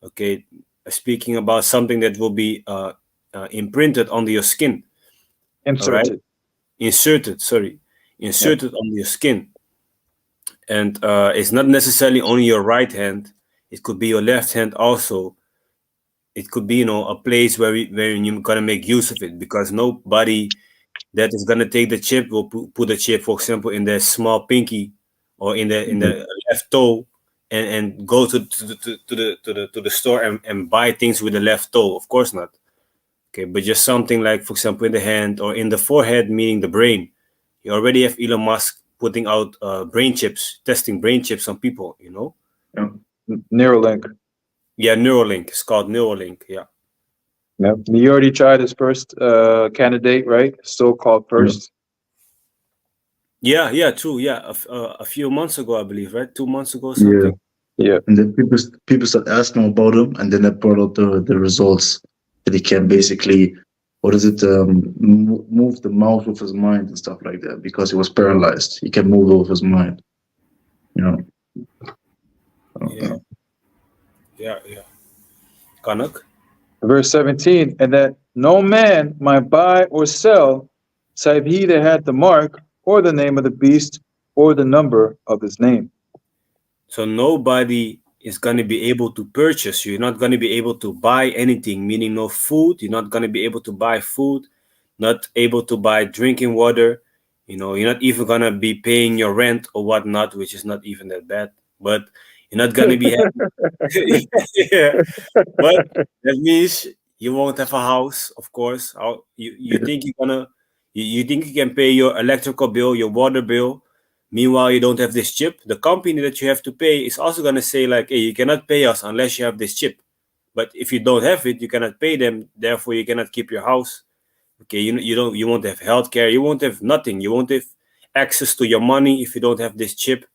okay? Speaking about something that will be imprinted onto your skin, all right? Inserted. Inserted, sorry, Yeah. inserted on your skin. And it's not necessarily only your right hand, it could be your left hand also. It could be, a place where you're gonna make use of it because nobody that is gonna take the chip will put the chip, for example, in the small pinky or in the Yeah. left toe. and go to the store and buy things with the left toe. Of course not. Okay, but just something like, for example, in the hand or in the forehead, meaning the brain. You already have Elon Musk putting out brain chips, testing brain chips on people. Yeah. Neuralink. Yeah, Neuralink. It's called Neuralink. Yeah. Yep. He already tried his first candidate, right? So called Yeah. first. Yeah, yeah, true. Yeah, a few months ago, I believe, right? 2 months ago, or Yeah. something. Yeah. And then people start asking him about him, and then they brought out the results that he can basically, what is it, move the mouth with his mind and stuff like that because he was paralyzed. He can move it with his mind. You know. Yeah, yeah, yeah. Kanak. Verse 17, and that no man might buy or sell, save he that had the mark, or the name of the beast, or the number of his name. So nobody is going to be able to purchase. You're not going to be able to buy anything, meaning no food. You're not going to be able to buy food, not able to buy drinking water. You're not even going to be paying your rent or whatnot, which is not even that bad. But you're not going to be yeah. But that means you won't have a house, of course. You Yeah. think you think you can pay your electrical bill, your water bill. Meanwhile, you don't have this chip. The company that you have to pay is also gonna say like, "Hey, you cannot pay us unless you have this chip." But if you don't have it, you cannot pay them. Therefore, you cannot keep your house. Okay, you won't have healthcare. You won't have nothing. You won't have access to your money if you don't have this chip.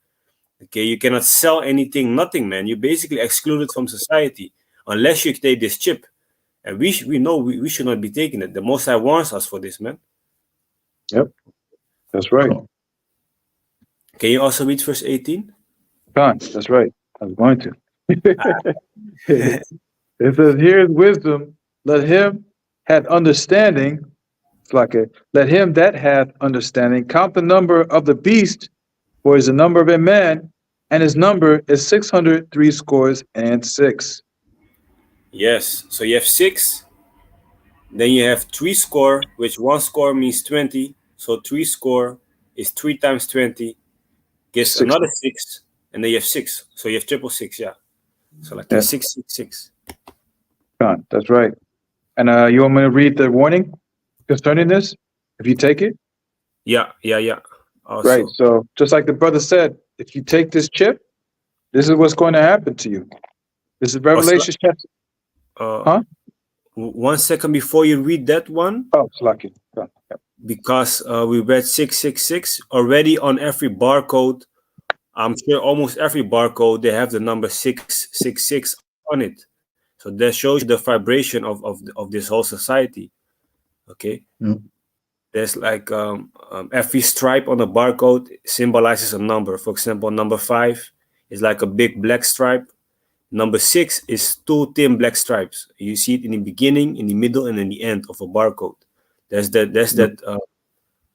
Okay, you cannot sell anything, nothing, man. You're basically excluded from society unless you take this chip. And we know we should not be taking it. The Most High warns us for this, man. Yep, that's right. Oh, Can you also read verse 18? Con, that's right. I was going to. It says, here is wisdom. Let him have understanding. It's like a let him that hath understanding count the number of the beast, for is the number of a man, and his number is 600 scores and six. Yes. So you have six, then you have three score, which one score means 20. So three score is 3 times 20, gives Six. another six, and then you have six. So you have triple six, yeah. So like Yeah, 666. Con, that's right. And you want me to read the warning concerning this? If you take it, Yeah, yeah, yeah. right. Also. So just like the brother said, if you take this chip, this is what's going to happen to you. This is Also, Revelation chapter. uh, Huh? 1 second before you read that one, Oh, it's lucky. Yep. because we read 666 already on every barcode. I'm sure almost every barcode they have the number 666 on it. So that shows you the vibration of this whole society. Okay, yeah. there's like every stripe on the barcode symbolizes a number. For example, number 5 is like a big black stripe. Number 6 is two thin black stripes. You see it in the beginning, in the middle, and in the end of a barcode. That's Yeah.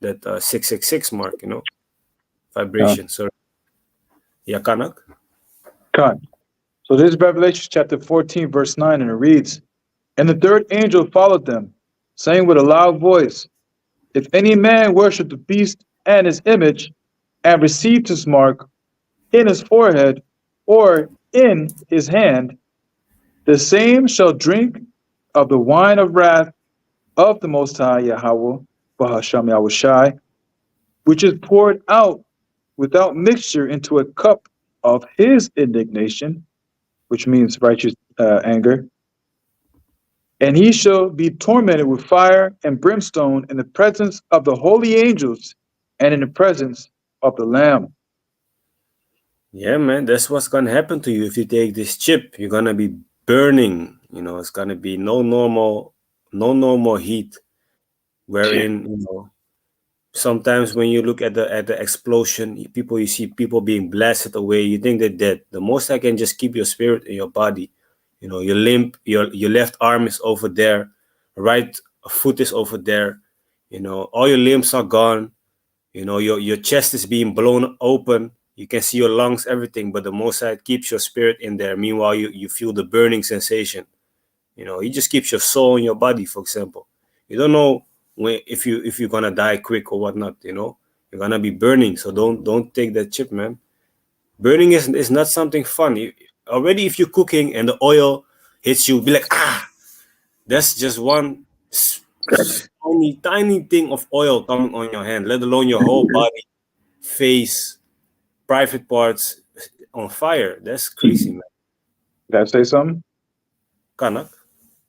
that 666 mark, Uh, vibration. So yeah, Kanak. Con. So this is Revelation chapter 14, verse 9, and it reads, and the third angel followed them, saying with a loud voice, if any man worship the beast and his image, and receive his mark in his forehead or in his hand, the same shall drink of the wine of wrath of the Most High Yahweh, Bahasham Yahushai, which is poured out without mixture into a cup of his indignation, which means righteous anger. And he shall be tormented with fire and brimstone in the presence of the holy angels and in the presence of the Lamb. Yeah, man, that's what's gonna happen to you if you take this chip. You're gonna be burning. It's gonna be no normal heat. Wherein sometimes when you look at the explosion, you see people being blasted away. You think they're dead. The most I can just keep your spirit in your body. Your limb, your left arm is over there, right foot is over there. All your limbs are gone. Your chest is being blown open. You can see your lungs, everything, but the most side keeps your spirit in there. Meanwhile, you feel the burning sensation. He just keeps your soul in your body, for example. You don't know if you're gonna die quick or whatnot. You're gonna be burning. So don't take that chip, man. Burning is not something fun. Already, if you're cooking and the oil hits you, be like, ah, that's just one tiny, tiny thing of oil coming on your hand, let alone your whole body, face, private parts on fire. That's crazy, man. Did I say something? Kanak.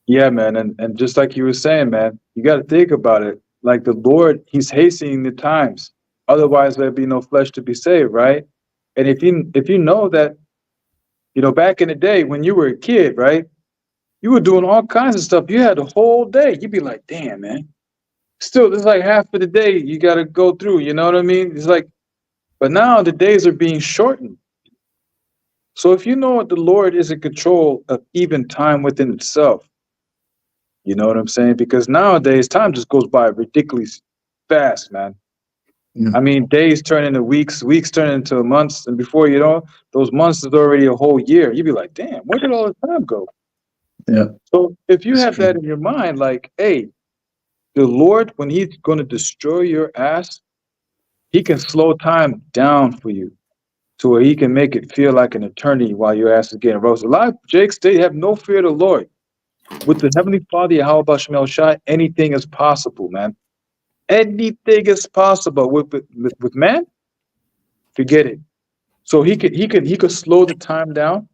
Yeah, man, and just like you were saying, man, you got to think about it. Like the Lord, He's hastening the times. Otherwise, there'd be no flesh to be saved, right? And if you know that, back in the day when you were a kid, right, you were doing all kinds of stuff. You had the whole day. You'd be like, damn, man. Still, it's like half of the day you got to go through. You know what I mean? It's like, but now the days are being shortened. So if you know what the Lord is in control of even time within itself, you know what I'm saying? Because nowadays time just goes by ridiculously fast, man. Yeah, I mean, days turn into weeks, weeks turn into months, and before you know, those months is already a whole year. You'd be like, damn, where did all the time go? yeah, So if you it's have that true. in your mind, like, hey, the Lord, when He's going to destroy your ass, He can slow time down for you to where He can make it feel like an eternity while your ass is getting roasted. A lot of Jakes, they have no fear of the Lord. With the Heavenly Father, Yahweh Shemel Shai, anything is possible, man. Anything is possible. With man, forget it. So he could slow the time down.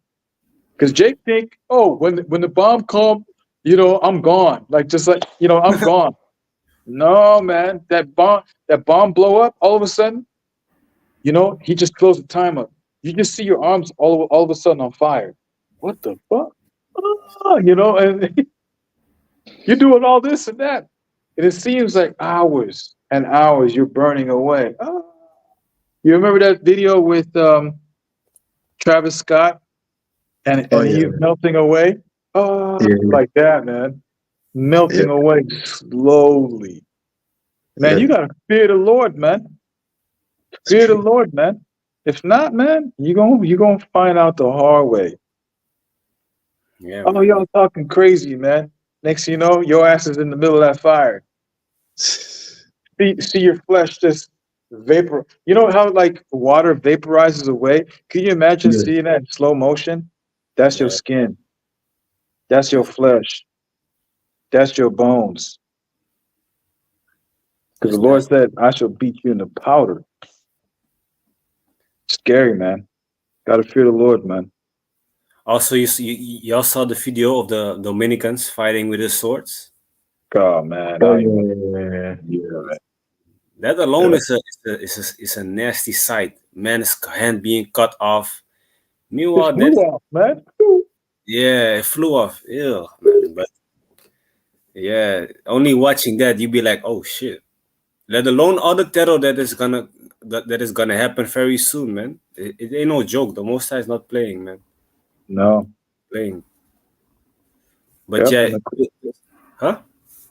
Because Jake think, oh, when the bomb come, I'm gone. Like just like I'm gone. No, man, that bomb blow up all of a sudden. He just closed the time up. You just see your arms all of a sudden on fire. What the fuck? And you're doing all this and that. And it seems like hours and hours you're burning away. You remember that video with Travis Scott Oh and yeah, he's melting away? Oh, yeah, like that, man. yeah, Melting away slowly. Man, yeah. you gotta fear the Lord, man. It's Fear the true. Lord, man. If not, man, you gonna find out the hard way. Yeah, Oh, man. y'all talking crazy, man. Next thing you know, your ass is in the middle of that fire. See your flesh just vapor. You know how like water vaporizes away? Can you imagine Yeah, seeing that in slow motion? That's your Yeah, skin. That's your that's flesh. That's your bones. Because that's the Lord nasty. said, I shall beat you into powder. Scary, man. Gotta fear the Lord, man. Also, y'all saw the video of the Dominicans fighting with the swords. God, man. oh I ain't yeah, yeah, yeah, That yeah, alone yeah. is a nasty sight. Man's hand being cut off. It Meanwhile, flew that's off, man. yeah, it flew off. Ew, man. But yeah, only watching that you be like, oh shit. Let alone all the terror that is gonna happen very soon, man. It ain't no joke. The Most High is not playing, man. No. Playing. But Yep. yeah, And huh?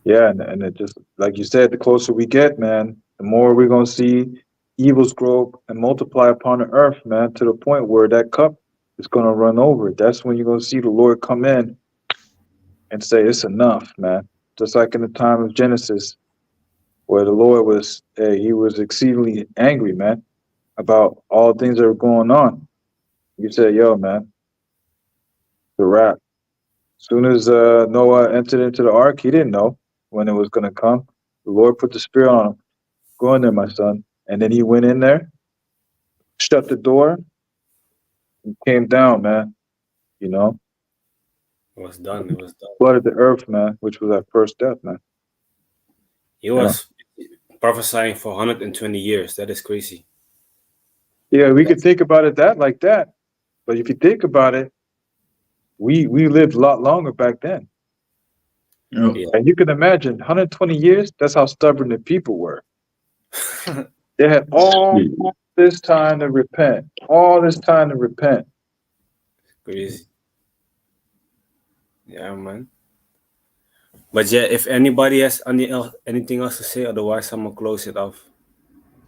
yeah, and it just like you said, the closer we get, man, the more we're gonna see evils grow and multiply upon the earth, man, to the point where that cup is gonna run over. That's when you're gonna see the Lord come in and say, it's enough, man. Just like in the time of Genesis, where the Lord was he was exceedingly angry, man, about all things that were going on. You said, yo, man, the wrap. Soon as Noah entered into the ark, he didn't know when it was gonna come. The Lord put the spirit on him. Go in there, my son. And then he went in there, shut the door, and came down, man. You know, It was done. It was done. flooded the earth, man, which was our first death, man. He Yeah. was prophesying for 120 years. That is crazy. Yeah, we could That's think about it that like that. But if you think about it, we lived a lot longer back then. Yeah. yeah. And you can imagine 120 years, that's how stubborn the people were. They had all this time to repent. All this time to repent. Crazy. Yeah, man. But yeah, if anybody has anything else to say, otherwise I'm gonna close it off.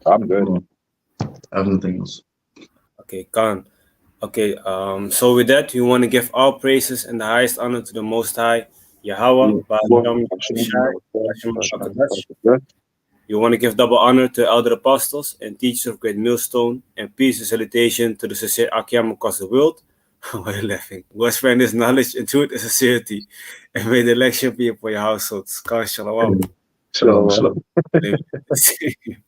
I'm good. No, I have nothing else. Okay, Khan. Okay, so with that, we want to give all praises and the highest honor to the Most High, Yahweh, Yeah. Ba'ashem Well, Yahushai, Ba'ashem Rakadash. You want to give double honor to elder apostles and teachers of great millstone, and peace and salutation to the sincere Akiam across the world. Why are you laughing? God's friend is knowledge and truth and sincerity, and may the election be upon your households. Khan shalom. Shalom, So, shalom. Amen.